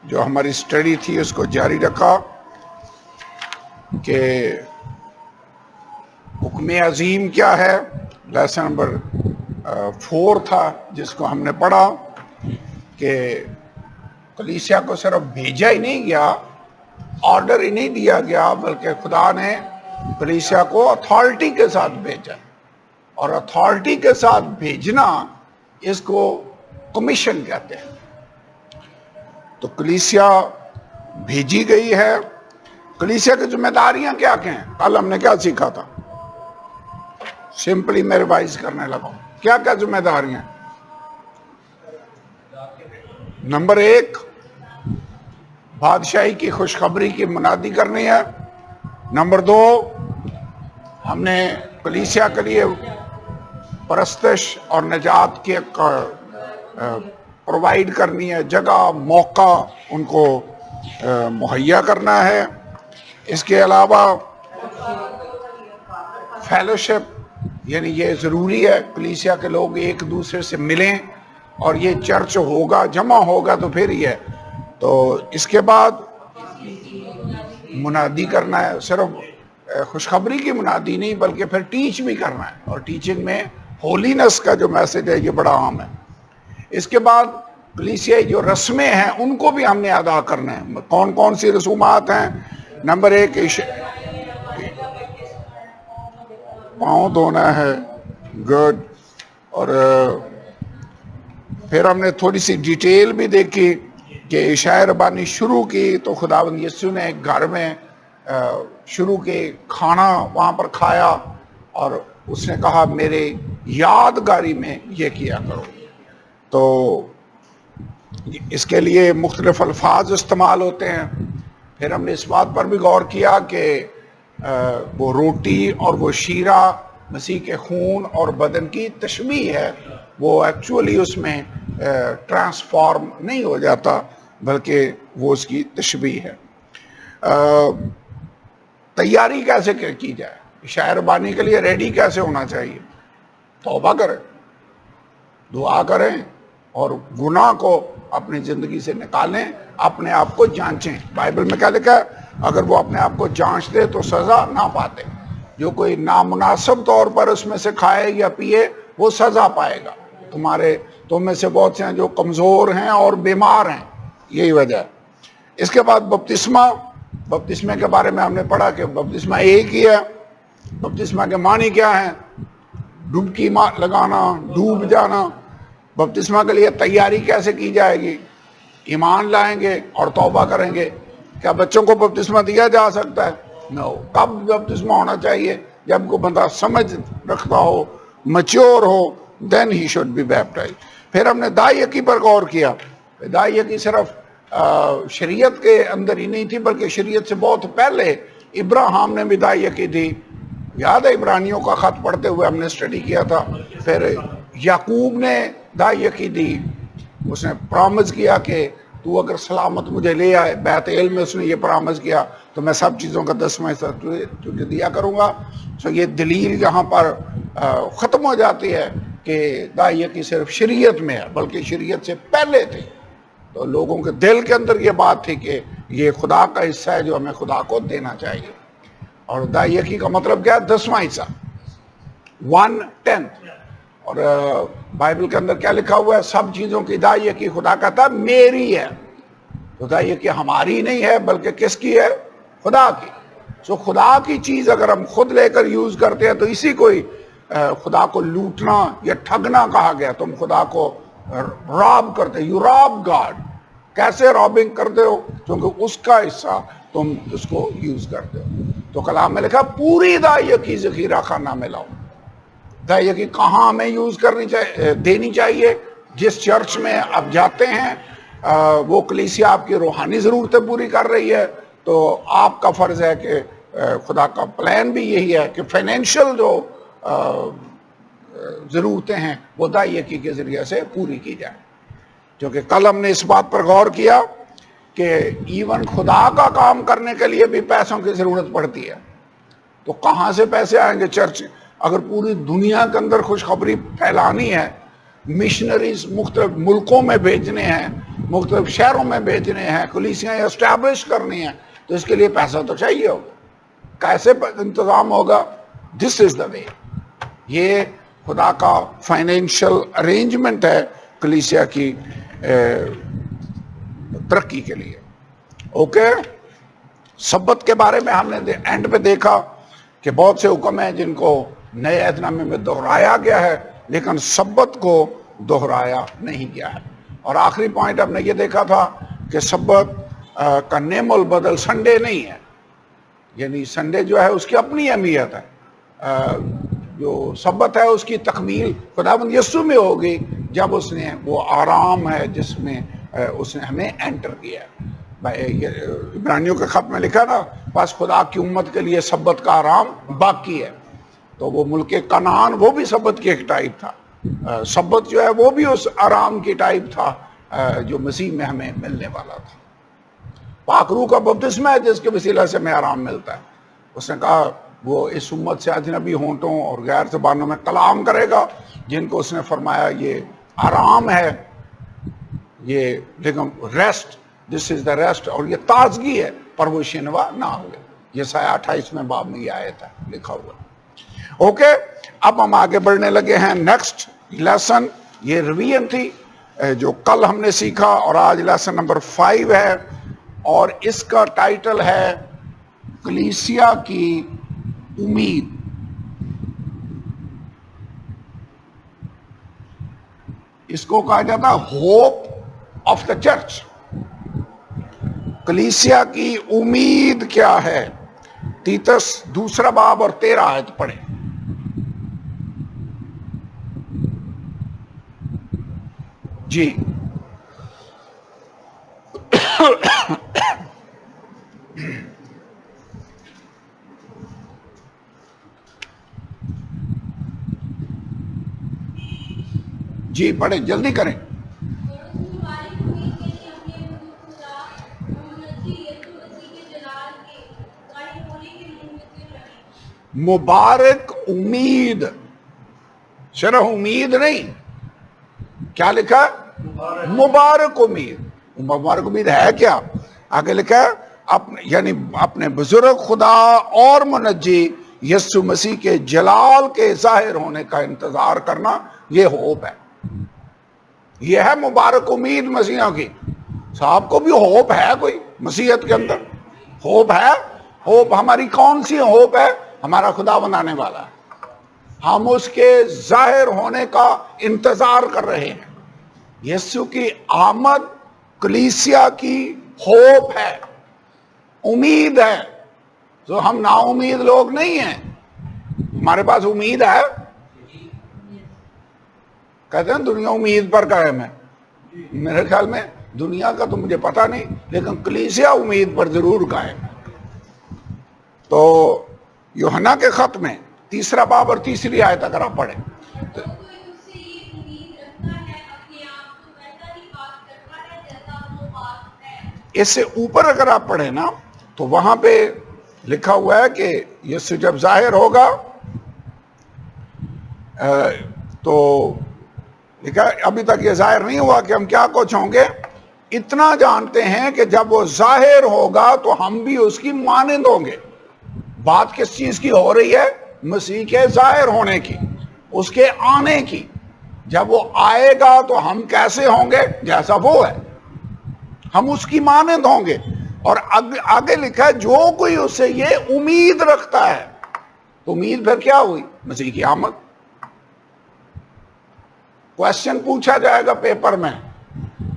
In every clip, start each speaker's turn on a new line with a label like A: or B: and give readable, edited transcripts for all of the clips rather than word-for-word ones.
A: جو ہماری اسٹڈی تھی اس کو جاری رکھا کہ حکم عظیم کیا ہے. لیسن نمبر 4 تھا جس کو ہم نے پڑھا کہ کلیسیا کو صرف بھیجا ہی نہیں گیا، آرڈر ہی نہیں دیا گیا، بلکہ خدا نے کلیسیا کو اتھارٹی کے ساتھ بھیجا. اور اتھارٹی کے ساتھ بھیجنا اس کو کمیشن کہتے ہیں. تو کلیسیا بھیجی گئی ہے. کلیسیا کی ذمہ داریاں کیا کیا ہیں؟ کل ہم نے کیا سیکھا تھا؟ سمپلی میں ریوائز کرنے لگا ہوں. کیا کیا ذمہ داریاں؟ نمبر 1، بادشاہی کی خوشخبری کی منادی کرنی ہے. نمبر 2، ہم نے کلیسیا کے لیے پرستش اور نجات کی پرووائڈ کرنی ہے، جگہ موقع ان کو مہیا کرنا ہے. اس کے علاوہ فیلوشپ، یعنی یہ ضروری ہے کلیسیا کے لوگ ایک دوسرے سے ملیں، اور یہ چرچ ہوگا، جمع ہوگا تو پھر یہ. تو اس کے بعد منادی کرنا ہے، صرف خوشخبری کی منادی نہیں بلکہ پھر ٹیچ بھی کرنا ہے، اور ٹیچنگ میں ہولینس کا جو میسج ہے یہ بڑا عام ہے. اس کے بعد کلیسیائی جو رسمیں ہیں ان کو بھی ہم نے ادا کرنا ہے. کون کون سی رسومات ہیں؟ نمبر 1، پاؤں دھونا ہے. گڈ. اور پھر ہم نے تھوڑی سی ڈیٹیل بھی دیکھی کہ عشاء ربانی شروع کی تو خداوند یسوع نے ایک گھر میں شروع کی، کھانا وہاں پر کھایا، اور اس نے کہا میرے یادگاری میں یہ کیا کرو. تو اس کے لیے مختلف الفاظ استعمال ہوتے ہیں. پھر ہم نے اس بات پر بھی غور کیا کہ وہ روٹی اور وہ شیرہ مسیح کے خون اور بدن کی تشبیہ ہے. وہ ایکچولی اس میں ٹرانسفارم نہیں ہو جاتا بلکہ وہ اس کی تشبیہ ہے. تیاری کیسے کی جائے؟ عشاء ربانی کے لیے ریڈی کیسے ہونا چاہیے؟ توبہ کریں، دعا کریں، اور گناہ کو اپنی زندگی سے نکالیں، اپنے آپ کو جانچیں. بائبل میں کیا لکھا ہے؟ اگر وہ اپنے آپ کو جانچ دے تو سزا نہ پاتے. جو کوئی نامناسب طور پر اس میں سے کھائے یا پیے وہ سزا پائے گا. تم میں سے بہت سے ہیں جو کمزور ہیں اور بیمار ہیں، یہی وجہ ہے. اس کے بعد بپتسمے کے بارے میں ہم نے پڑھا کہ بپتسمہ ایک ہی ہے. بپتسمہ کے معنی کیا ہیں؟ ڈبکی لگانا، ڈوب جانا. بپتسمہ کے لیے تیاری کیسے کی جائے گی؟ ایمان لائیں گے اور توبہ کریں گے. کیا بچوں کو بپتسمہ دیا جا سکتا ہے؟ نو. کب بپتسمہ ہونا چاہیے؟ جب کوئی بندہ سمجھ رکھتا ہو، میچور ہو، then he should be baptized. پھر ہم نے دائی یکی پر غور کیا. دائی یکی صرف شریعت کے اندر ہی نہیں تھی بلکہ شریعت سے بہت پہلے ابراہیم نے بھی دائی یکی دی. یاد ہے عبرانیوں کا خط پڑھتے ہوئے ہم نے اسٹڈی کیا تھا. پھر یعقوب نے دائی یکی دی. اس نے پرامز کیا کہ تو اگر سلامت مجھے لے آئے، بیت ایل میں اس نے یہ پرامز کیا، تو میں سب چیزوں کا 10واں حصہ تجھے دیا کروں گا. سو یہ دلیل یہاں پر ختم ہو جاتی ہے کہ دائی یکی صرف شریعت میں ہے، بلکہ شریعت سے پہلے تھے. تو لوگوں کے دل کے اندر یہ بات تھی کہ یہ خدا کا حصہ ہے جو ہمیں خدا کو دینا چاہیے. اور دائی یکی کا مطلب کیا ہے؟ 10واں حصہ، 1/10. اور بائبل کے اندر کیا لکھا ہوا ہے؟ سب چیزوں کی دائی یکی خدا کہتا ہے میری ہے. تو دائی یکی ہماری نہیں ہے بلکہ کس کی ہے؟ خدا کی. سو خدا کی چیز اگر ہم خود لے کر یوز کرتے ہیں تو اسی کو خدا کو لوٹنا یا ٹھگنا کہا گیا. تم خدا کو راب کرتے، یو راب گاڈ. کیسے رابنگ کرتے ہو؟ کیونکہ اس کا حصہ تم اس کو یوز کرتے ہو. تو کلام میں لکھا پوری دائی یکی ذخیرہ خانہ میں لاؤ. دائی یکی کہاں ہمیں یوز کرنی چاہیے، دینی چاہیے؟ جس چرچ میں آپ جاتے ہیں وہ کلیسیا آپ کی روحانی ضرورتیں پوری کر رہی ہے، تو آپ کا فرض ہے کہ خدا کا پلان بھی یہی ہے کہ فائنینشیل جو ضرورتیں ہیں وہ دائی یکی کے ذریعے سے پوری کی جائے. کیونکہ کل ہم نے اس بات پر غور کیا کہ ایون خدا کا کام کرنے کے لیے بھی پیسوں کی ضرورت پڑتی ہے. تو کہاں سے پیسے آئیں گے؟ چرچ اگر پوری دنیا کے اندر خوشخبری پھیلانی ہے، مشنریز مختلف ملکوں میں بھیجنے ہیں، مختلف شہروں میں بھیجنے ہیں، کلیسیاں اسٹیبلش کرنی ہیں، تو اس کے لیے پیسہ تو چاہیے ہوگا۔ کیسے انتظام ہوگا؟ دس از دا وے۔ یہ خدا کا فائنینشل ارینجمنٹ ہے کلیسیا کی ترقی کے لیے۔ اوکے، سبت کے بارے میں ہم نے اینڈ پہ دیکھا کہ بہت سے حکم ہیں جن کو نئے عہد نامے میں دہرایا گیا ہے، لیکن سبت کو دہرایا نہیں گیا ہے۔ اور آخری پوائنٹ ہم نے یہ دیکھا تھا کہ سبت کا نعم البدل سنڈے نہیں ہے، یعنی سنڈے جو ہے اس کی اپنی اہمیت ہے، جو سبت ہے اس کی تکمیل خداوند یسوع میں ہوگی جب اس نے وہ آرام ہے جس میں اس نے ہمیں انٹر کیا ہے۔ عبرانیوں کے خط میں لکھا نا، بس خدا کی امت کے لیے سبت کا آرام باقی ہے۔ تو وہ ملک کنعان وہ بھی سبت کی ایک ٹائپ تھا، سبت جو ہے وہ بھی اس آرام کی ٹائپ تھا جو مسیح میں ہمیں ملنے والا تھا۔ پاک روح کا بپتسمہ ہے جس کے وسیلہ سے ہمیں آرام ملتا ہے۔ اس نے کہا وہ اس امت سے اجنبی ہونٹوں اور غیر زبانوں میں کلام کرے گا، جن کو اس نے فرمایا یہ آرام ہے، یہ لیکن rest, this is the rest, اور یہ تازگی ہے، پر وہ شنوا نہ ہوئے۔ یہ سایہ 28 باب میں یہ آیت ہے لکھا ہوا۔ اوکے، اب ہم آگے بڑھنے لگے ہیں نیکسٹ لیسن۔ یہ ریویژن تھی جو کل ہم نے سیکھا، اور آج لیسن نمبر 5 ہے، اور اس کا ٹائٹل ہے کلیسیا کی امید۔ اس کو کہا جاتا ہے ہوپ آف دا چرچ۔ کلیسیا کی امید کیا ہے؟ تیتس 2 باب اور 13 آیت پڑھیں۔ جی جی پڑھیں، جلدی کریں۔ مبارک امید، صرف امید نہیں، کیا لکھا؟ مبارک امید۔ مبارک امید ہے کیا؟ آگے لکھا ہے یعنی اپنے بزرگ خدا اور منجی یسوع مسیح کے جلال کے ظاہر ہونے کا انتظار کرنا، یہ ہوپ ہے۔ یہ ہے مبارک امید مسیحوں کی۔ صاحب کو بھی ہوپ ہے کوئی مسیحیت کے اندر؟ ہوپ ہے؟ ہوپ ہماری کون سی ہوپ ہے؟ ہمارا خدا بنانے والا ہے، ہم اس کے ظاہر ہونے کا انتظار کر رہے ہیں۔ یسوع کی آمد کلیسیا کی ہوپ ہے، امید ہے۔ تو ہم نا امید لوگ نہیں ہیں، ہمارے پاس امید ہے۔ کہتے ہیں دنیا امید پر قائم ہے، میرے خیال میں دنیا کا تو مجھے پتہ نہیں، لیکن کلیسیا امید پر ضرور قائم ہے۔ تو یوحنا کے خط میں 3 باب اور 3 آیت اگر آپ پڑھیں، اس سے اوپر اگر آپ پڑھیں نا تو وہاں پہ لکھا ہوا ہے کہ یسوع جب ظاہر ہوگا تو لکھا ابھی تک یہ ظاہر نہیں ہوا کہ ہم کیا کچھ ہوں گے، اتنا جانتے ہیں کہ جب وہ ظاہر ہوگا تو ہم بھی اس کی مانند ہوں گے۔ بات کس چیز کی ہو رہی ہے؟ مسیح کے ظاہر ہونے کی، اس کے آنے کی۔ جب وہ آئے گا تو ہم کیسے ہوں گے؟ جیسا وہ ہے، ہم اس کی مانند ہوں گے۔ اور آگے لکھا ہے جو کوئی اس سے یہ امید رکھتا ہے، تو امید پھر کیا ہوئی؟ مسیح کی آمد۔ کویسچن پوچھا جائے گا پیپر میں،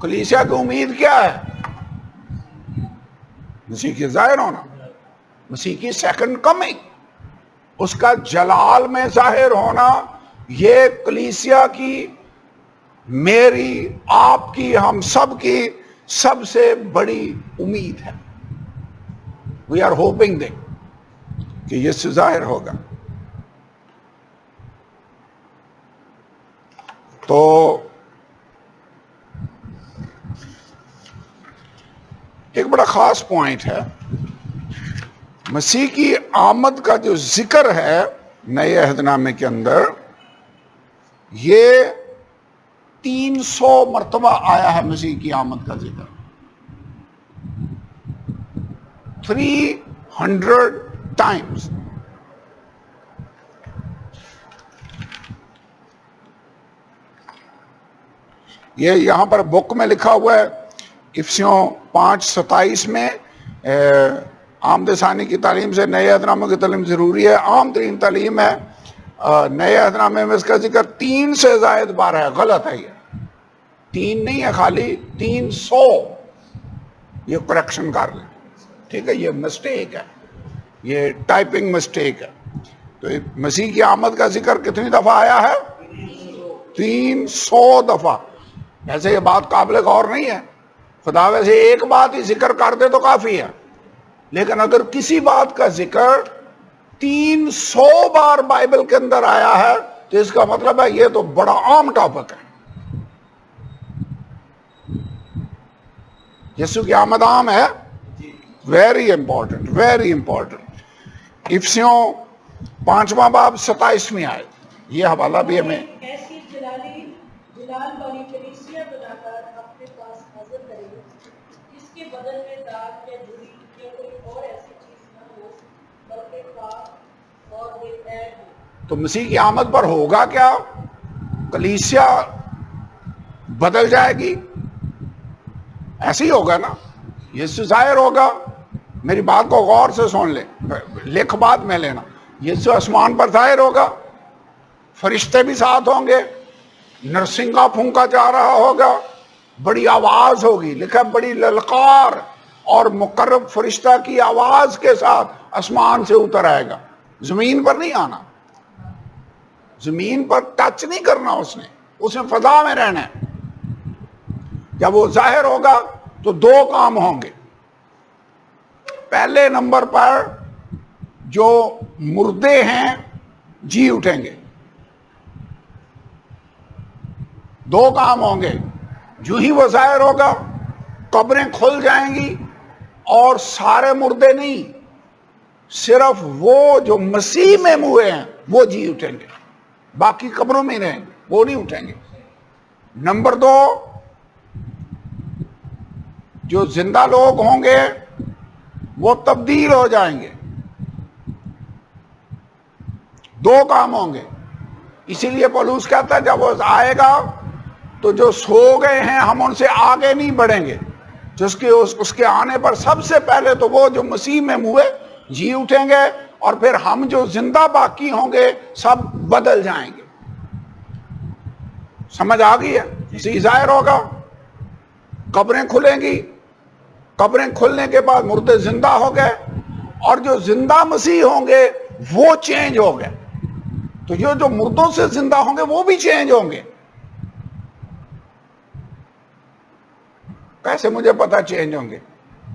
A: کلیسیا کی امید کیا ہے؟ مسیح کی ظاہر ہونا، مسیح کی سیکنڈ کمنگ، اس کا جلال میں ظاہر ہونا۔ یہ کلیسیا کی، میری، آپ کی، ہم سب کی سب سے بڑی امید ہے۔ وی آر ہوپنگ کہ یہ ظاہر ہوگا۔ تو ایک بڑا خاص پوائنٹ ہے، مسیح کی آمد کا جو ذکر ہے نئے عہد نامے کے اندر، یہ 300 مرتبہ آیا ہے مسیح کی آمد کا ذکر، 300 ٹائمز. یہ یہاں پر بک میں لکھا ہوا ہے افسیوں 5:27 میں آمد ثانی کی تعلیم سے نئے عہد نامے کی تعلیم ضروری ہے. عام ترین تعلیم ہے. نئے عہد نامے میں اس کا ذکر 3 سے زائد بار ہے. غلط ہے، یہ 3 نہیں ہے، خالی 300. یہ کریکشن کر لیں، ٹھیک ہے، یہ مسٹیک ہے، یہ ٹائپنگ مسٹیک ہے. تو مسیح کی آمد کا ذکر کتنی دفعہ آیا ہے؟ 300 دفعہ. ایسے یہ بات قابل غور نہیں ہے. خدا ویسے ایک بات ہی ذکر کر دے تو کافی ہے، لیکن اگر کسی بات کا ذکر 300 بار بائبل کے اندر آیا ہے تو اس کا مطلب ہے یہ تو بڑا عام ٹاپک ہے. یسوع کی آمد عام ہے. Very important, very important. افسیوں 5واں باب 27ویں آیت، یہ حوالہ بھی ہمیں
B: ایسی جلال والی کلیسیا بنا کر اپنے پاس حاضر کرے جس کے بدن میں داغ یا جھری یا کوئی اور ایسی چیز نہ ہو بلکہ پاک اور بے عیب ہو.
A: تو مسیح کی آمد پر ہوگا کیا؟ کلیسیا بدل جائے گی، ایسے ہی ہوگا نا. یسوع ظاہر ہوگا. میری بات کو غور سے سن لیں، لکھ بات میں لینا. یسوع آسمان پر ظاہر ہوگا، فرشتے بھی ساتھ ہوں گے، نرسنگا پھونکا جا رہا ہوگا، بڑی آواز ہوگی. لکھا بڑی للکار، اور مقرب فرشتہ کی آواز کے ساتھ آسمان سے اتر آئے گا. زمین پر نہیں آنا، زمین پر ٹچ نہیں کرنا اس نے فضا میں رہنا ہے. جب وہ ظاہر ہوگا تو 2 کام ہوں گے. پہلے نمبر پر جو مردے ہیں جی اٹھیں گے. 2 کام ہوں گے. جو ہی وہ ظاہر ہوگا قبریں کھل جائیں گی، اور سارے مردے نہیں، صرف وہ جو مسیح میں ہوئے ہیں وہ جی اٹھیں گے. باقی قبروں میں رہیں گے، وہ نہیں اٹھیں گے. نمبر 2، جو زندہ لوگ ہوں گے وہ تبدیل ہو جائیں گے. 2 کام ہوں گے. اسی لیے پولس کہتا ہے جب وہ آئے گا تو جو سو گئے ہیں ہم ان سے آگے نہیں بڑھیں گے. اس کے آنے پر سب سے پہلے تو وہ جو مسیح میں ہوئے جی اٹھیں گے، اور پھر ہم جو زندہ باقی ہوں گے سب بدل جائیں گے. سمجھ آ گئی ہے؟ مسیح ظاہر ہوگا، قبریں کھلیں گی، قبریں کھلنے کے بعد مردے زندہ ہو گئے، اور جو زندہ مسیح ہوں گے وہ چینج ہو گئے. تو جو مردوں سے زندہ ہوں گے وہ بھی چینج ہوں گے. کیسے مجھے پتا چینج ہوں گے؟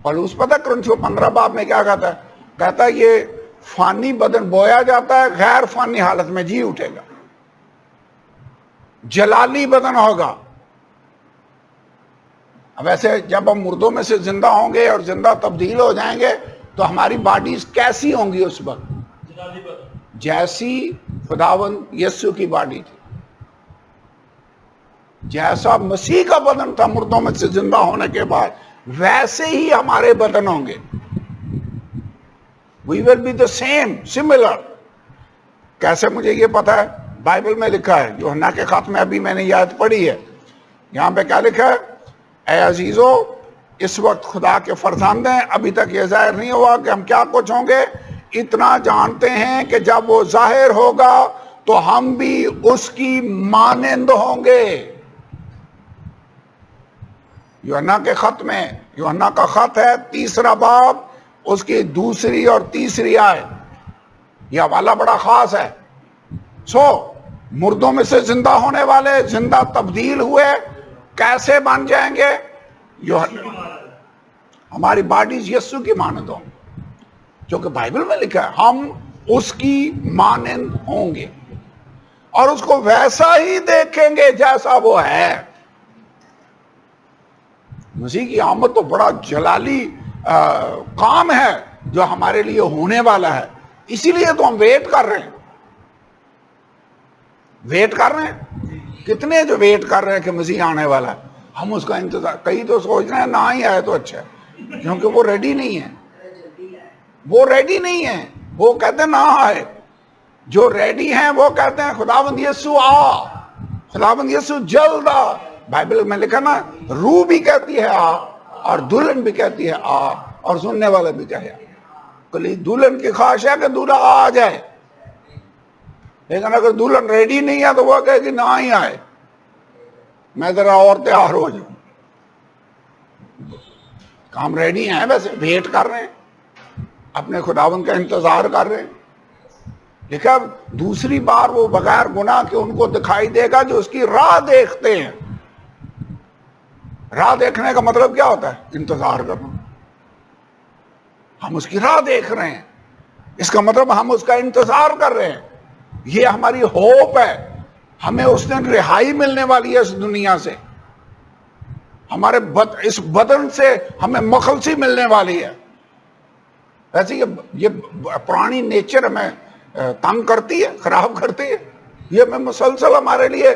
A: پولس پتہ کرنتھیوں 15 باب میں کیا کہتا ہے؟ کہتا ہے یہ فانی بدن بویا جاتا ہے، غیر فانی حالت میں جی اٹھے گا. جلالی بدن ہوگا. اب ایسے جب ہم مردوں میں سے زندہ ہوں گے اور زندہ تبدیل ہو جائیں گے تو ہماری باڈیز کیسی ہوں گی اس وقت؟ جیسی خداوند یسوع کی باڈی تھی، جیسا مسیح کا بدن تھا مردوں میں سے زندہ ہونے کے بعد، ویسے ہی ہمارے بدن ہوں گے. We will be the same, similar. کیسے مجھے یہ پتا ہے؟ بائبل میں لکھا ہے، یوحنا کے خط میں ابھی میں نے یہ آیت پڑھی ہے. یہاں پہ کیا لکھا ہے؟ اے عزیزو، اس وقت خدا کے فرزند ہیں، ابھی تک یہ ظاہر نہیں ہوا کہ ہم کیا کچھ ہوں گے. اتنا جانتے ہیں کہ جب وہ ظاہر ہوگا تو ہم بھی اس کی مانند ہوں گے. یوحنا کے خط میں، یوحنا کا خط ہے 3 باب، اس کی 2 اور 3 آیت. یہ حوالہ بڑا خاص ہے. مردوں میں سے زندہ ہونے والے زندہ تبدیل ہوئے کیسے بن جائیں گے؟ ہماری باڈیز یسوع کی مانند ہوں، جو کہ بائبل میں لکھا ہے ہم اس کی مانند ہوں گے، اور اس کو ویسا ہی دیکھیں گے جیسا وہ ہے. مسیح کی آمد تو بڑا جلالی کام ہے جو ہمارے لیے ہونے والا ہے. اسی لیے تو ہم ویٹ کر رہے ہیں، ویٹ کر رہے ہیں. کتنے جو ویٹ کر رہے ہیں کہ مسیح آنے والا ہے، ہم اس کا انتظار. کئی تو سوچ رہے ہیں نہ ہی آئے تو اچھا ہے، کیونکہ وہ ریڈی نہیں ہے. وہ ریڈی نہیں ہے، وہ کہتے ہیں نہ آئے. جو ریڈی ہیں وہ کہتے ہیں خداوند یسوع آ، خداوند یسوع جلد آ. بائبل میں لکھا نا، روح بھی کہتی ہے آ، اور دلہن بھی کہتی ہے آ، اور سننے والا بھی کہے. دلہن کی خواہش ہے کہ دولہا آ جائے، لیکن اگر دلہن ریڈی نہیں ہے تو وہ کہے کہ نہ ہی آئے، میں ذرا اور تیار ہو جاؤں. ہم ریڈی ہیں، ویسے ویٹ کر رہے ہیں، اپنے خداوند کا انتظار کر رہے ہیں. لکھا دوسری بار وہ بغیر گناہ کے ان کو دکھائی دے گا جو اس کی راہ دیکھتے ہیں. راہ دیکھنے کا مطلب کیا ہوتا ہے؟ انتظار کرنا. ہم اس کی راہ دیکھ رہے ہیں، اس کا مطلب ہم اس کا انتظار کر رہے ہیں. یہ ہماری ہوپ ہے. ہمیں اس دن رہائی ملنے والی ہے اس دنیا سے. ہمارے اس بدن سے ہمیں مخلصی ملنے والی ہے. ویسے یہ پرانی نیچر ہمیں تنگ کرتی ہے، خراب کرتی ہے. یہ ہمیں مسلسل ہمارے لیے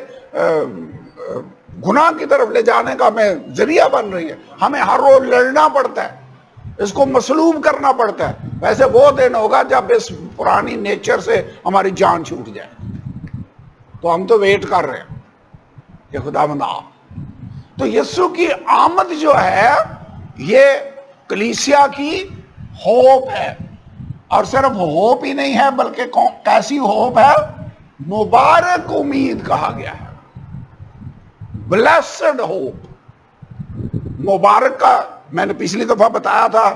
A: گناہ کی طرف لے جانے کا ہمیں ذریعہ بن رہی ہے. ہمیں ہر روز لڑنا پڑتا ہے، اس کو مسلوب کرنا پڑتا ہے. ویسے وہ دن ہوگا جب اس پرانی نیچر سے ہماری جان چھوٹ جائے. تو ہم تو ویٹ کر رہے ہیں کہ خداوند آ. تو یسوع کی آمد جو ہے یہ کلیسیا کی ہوپ ہے. اور صرف ہوپ ہی نہیں ہے، بلکہ کیسی ہوپ ہے؟ مبارک امید کہا گیا ہے. Blessed hope. مبارک کا میں نے پچھلی دفعہ بتایا تھا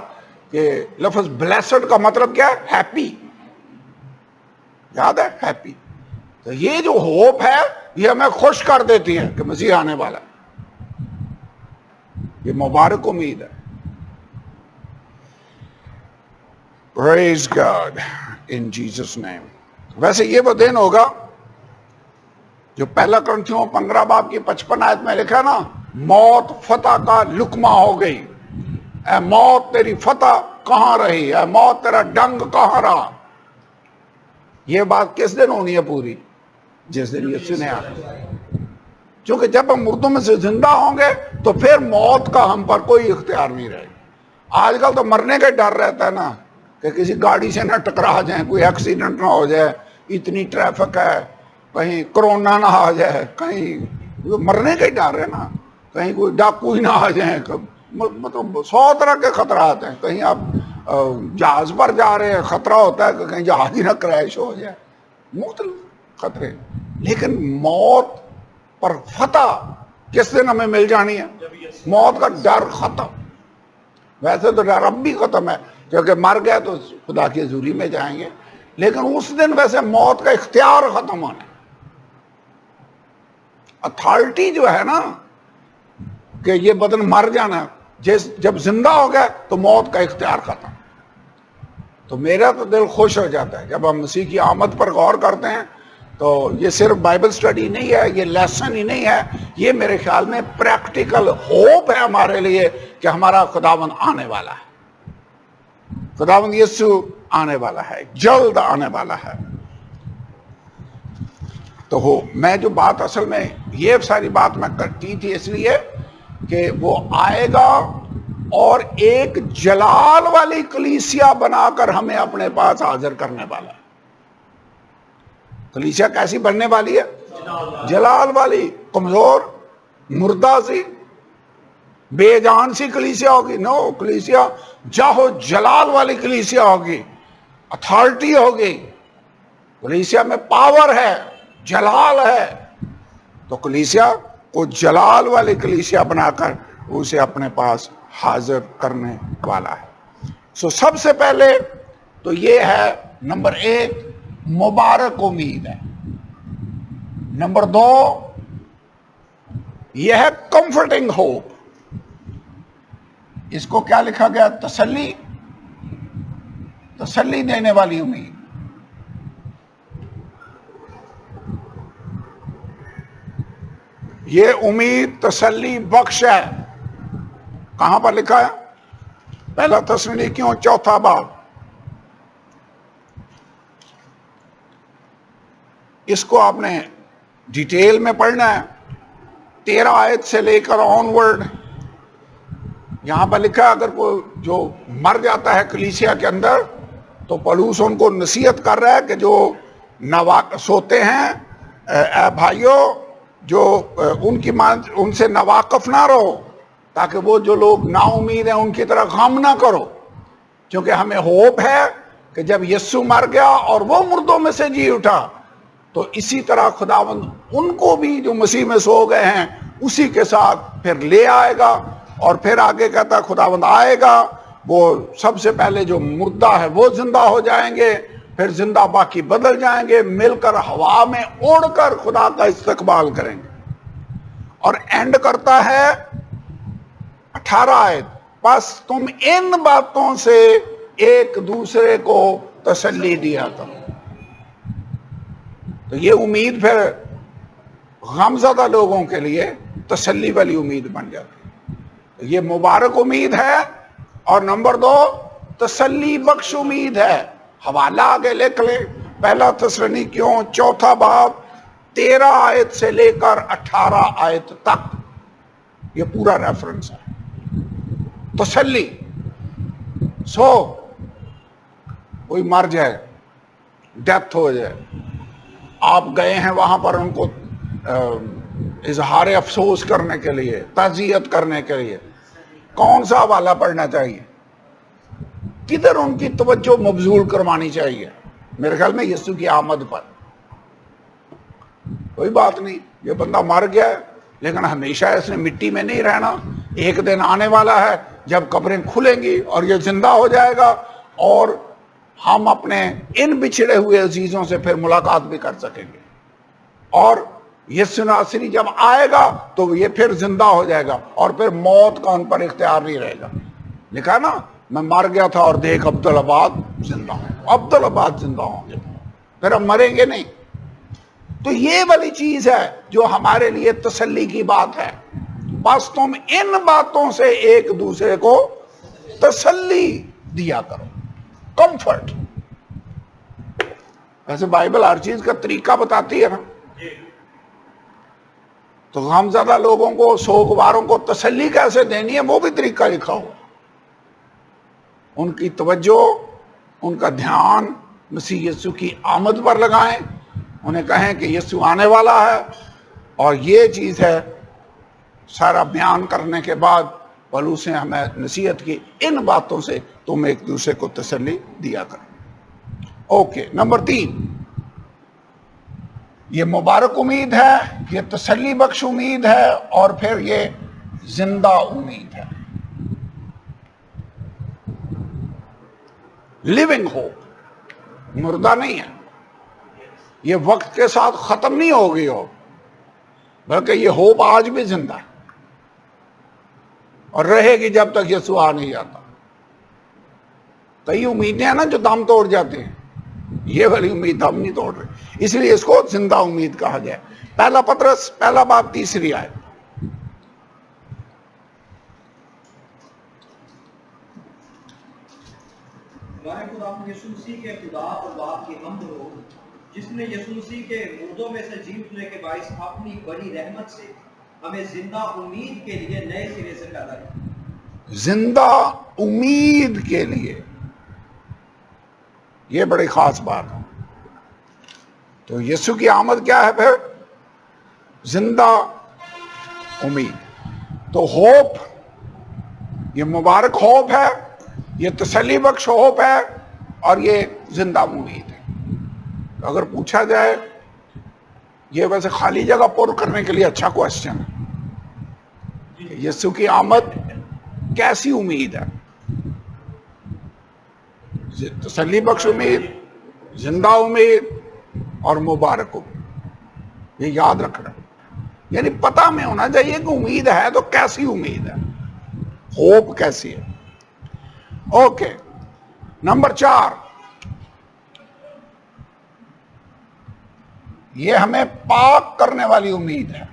A: کہ لفظ بلیسڈ کا مطلب کیا ہے؟ ہیپی. یاد ہے؟ ہیپی. تو یہ جو ہوپ ہے یہ ہمیں خوش کر دیتی ہے کہ مسیح آنے والا ہے. یہ مبارک امید ہے. Praise God in Jesus name. ویسے یہ وہ دن ہوگا جو پہلا کرنتھیوں 15 باب کی 55 آیت میں لکھا نا، موت فتح کا لقمہ ہو گئی. اے موت تیری فتح کہاں رہی؟ اے موت تیرا ڈنگ کہاں رہا؟ یہ بات کس دن ہونی ہے پوری؟ جس دن یسوع نے آنا. کیونکہ جب ہم مردوں میں سے زندہ ہوں گے تو پھر موت کا ہم پر کوئی اختیار نہیں رہے گا. آج کل تو مرنے کا ڈر رہتا ہے نا، کہ کسی گاڑی سے نہ ٹکرا جائیں، کوئی ایکسیڈنٹ نہ ہو جائے، اتنی ٹریفک ہے، کہیں کرونا نہ آ جائے، کہیں مرنے کا ہی ڈر ہے نا، کہیں کوئی ڈاکو ہی نہ آ جائیں. مطلب 100 طرح کے خطرات ہیں. کہیں آپ جہاز پر جا رہے ہیں، خطرہ ہوتا ہے کہ کہیں جہاز ہی نہ کریش ہو جائے. مختلف خطرے. لیکن موت پر فتح کس دن ہمیں مل جانی ہے؟ موت کا ڈر ختم. ویسے تو ڈر اب بھی ختم ہے، کیونکہ مر گئے تو خدا کی حضوری میں جائیں گے. لیکن اس دن ویسے موت کا اختیار ختم ہونا ہے. اتھارٹی جو ہے نا کہ یہ بدن مر جانا، جب زندہ ہو گئے تو موت کا اختیار ختم. تو میرا تو دل خوش ہو جاتا ہے جب ہم مسیح کی آمد پر غور کرتے ہیں. تو یہ صرف بائبل سٹڈی نہیں ہے، یہ لیسن ہی نہیں ہے، یہ میرے خیال میں پریکٹیکل ہوپ ہے ہمارے لیے کہ ہمارا خداوند آنے والا ہے. خداوند یسوع آنے والا ہے، جلد آنے والا ہے. تو میں جو بات اصل میں یہ ساری بات میں کرتی تھی اس لیے کہ وہ آئے گا اور ایک جلال والی کلیسیا بنا کر ہمیں اپنے پاس حاضر کرنے والا ہے. کلیسیا کیسی بننے والی ہے؟ جلال والی. کمزور، مردہ سی، بے جان سی کلیسیا ہوگی؟ نو، کلیسیا جاہو جلال والی کلیسیا ہوگی. اتھارٹی ہوگی کلیسیا میں، پاور ہے، جلال ہے. تو کلیسیا کو جلال والی کلیسیا بنا کر اسے اپنے پاس حاضر کرنے والا ہے. سب سے پہلے تو یہ ہے نمبر 1 مبارک امید ہے. نمبر 2 یہ ہے کمفرٹنگ ہوپ. اس کو کیا لکھا گیا؟ تسلی دینے والی امید. یہ امید تسلی بخش ہے. کہاں پر لکھا ہے؟ پہلا تسلونیکیوں 4 باب. اس کو آپ نے ڈیٹیل میں پڑھنا ہے 13 آیت سے لے کر آن ورڈ. یہاں پر لکھا ہے اگر کوئی جو مر جاتا ہے کلیسیا کے اندر تو پولس ان کو نصیحت کر رہا ہے کہ جو سوتے ہیں اے بھائیوں جو ان سے ناواقف نہ رہو تاکہ وہ جو لوگ نا امید ہیں ان کی طرح غم نہ کرو، کیونکہ ہمیں ہوپ ہے کہ جب یسوع مر گیا اور وہ مردوں میں سے جی اٹھا تو اسی طرح خداوند ان کو بھی جو مسیح میں سو گئے ہیں اسی کے ساتھ پھر لے آئے گا. اور پھر آگے کہتا ہے خداوند آئے گا، وہ سب سے پہلے جو مردہ ہے وہ زندہ ہو جائیں گے، پھر زندہ باقی بدل جائیں گے، مل کر ہوا میں اڑ کر خدا کا استقبال کریں گے. اور اینڈ کرتا ہے 18 آیت، بس تم ان باتوں سے ایک دوسرے کو تسلی دیا کرو. تو یہ امید پھر غمزدہ لوگوں کے لیے تسلی والی امید بن جاتی ہے. یہ مبارک امید ہے. اور نمبر 2 تسلی بخش امید ہے. حوالہ آگے لکھ لیں، پہلا تسلنیکیوں 4 باب 13 آیت سے لے کر 18 آیت تک یہ پورا ریفرنس ہے. تسلی. کوئی مر جائے، ڈیتھ ہو جائے، آپ گئے ہیں وہاں پر ان کو اظہار افسوس کرنے کے لیے، تعزیت کرنے کے لیے، کون سا حوالہ پڑھنا چاہیے؟ کدھر ان کی توجہ مبذول کروانی چاہیے؟ میرے خیال میں یسوع کی آمد پر. کوئی بات نہیں، یہ بندہ مر گیا ہے لیکن ہمیشہ اس نے مٹی میں نہیں رہنا. ایک دن آنے والا ہے جب قبریں کھلیں گی اور یہ زندہ ہو جائے گا اور ہم اپنے ان بچھڑے ہوئے عزیزوں سے پھر ملاقات بھی کر سکیں گے. اور یسوع ناصری جب آئے گا تو یہ پھر زندہ ہو جائے گا اور پھر موت کا ان پر اختیار نہیں رہے گا. لکھا نا، میں مر گیا تھا اور دیکھ عبدالآباد زندہ ہوں. عبدالآباد زندہ ہوں گے، پھر ہم مریں گے نہیں. تو یہ والی چیز ہے جو ہمارے لیے تسلی کی بات ہے. بس تم ان باتوں سے ایک دوسرے کو تسلی دیا کرو. کمفرٹ. ویسے بائبل ہر چیز کا طریقہ بتاتی ہے نا. تو غمزدہ لوگوں کو، سوگواروں کو تسلی کیسے دینی ہے وہ بھی طریقہ لکھا ہوا. ان کی توجہ، ان کا دھیان مسیح یسوع کی آمد پر لگائیں. انہیں کہیں کہ یسوع آنے والا ہے. اور یہ چیز ہے سارا بیان کرنے کے بعد پولس نے ہمیں نصیحت کی، ان باتوں سے تم ایک دوسرے کو تسلی دیا کرو. اوکے، نمبر 3 یہ مبارک امید ہے، یہ تسلی بخش امید ہے، اور پھر یہ زندہ امید ہے. لیونگ ہوپ، مردہ نہیں ہے. یہ وقت کے ساتھ ختم نہیں ہو گئی ہو، بلکہ یہ ہوپ آج بھی زندہ ہے اور رہے گی جب تک یسوع آ نہیں جاتا. کئی امیدیں ہیں نا جو دم توڑ جاتے ہیں، یہ والی امید دم نہیں توڑ رہی، اس لیے اس کو زندہ امید کہا گیا. پہلا پطرس 1 باب 3 آیت.
C: ہمارے خدا یسوع مسیح کے خدا اور باپ کی حمد ہو، جس نے یسوع مسیح کے مردوں میں سے جی اٹھنے کے باعث اپنی بڑی رحمت سے ہمیں زندہ امید کے لیے نئے سرے سے پیدا کیا.
A: زندہ امید کے لیے، یہ بڑی خاص بات ہے. تو یسوع کی آمد کیا ہے؟ پھر زندہ امید. تو ہوپ، یہ مبارک ہوپ ہے، یہ تسلی بخش ہوپ ہے، اور یہ زندہ امید ہے. اگر پوچھا جائے، یہ ویسے خالی جگہ پر کرنے کے لیے اچھا کوشچن ہے، یسوع کی آمد کیسی امید ہے؟ تسلی بخش امید، زندہ امید اور مبارک امید. یہ یاد رکھنا، یعنی پتہ میں ہونا چاہیے کہ امید ہے تو کیسی امید ہے، ہوپ کیسی ہے. اوکے، نمبر 4 یہ ہمیں پاک کرنے والی امید ہے.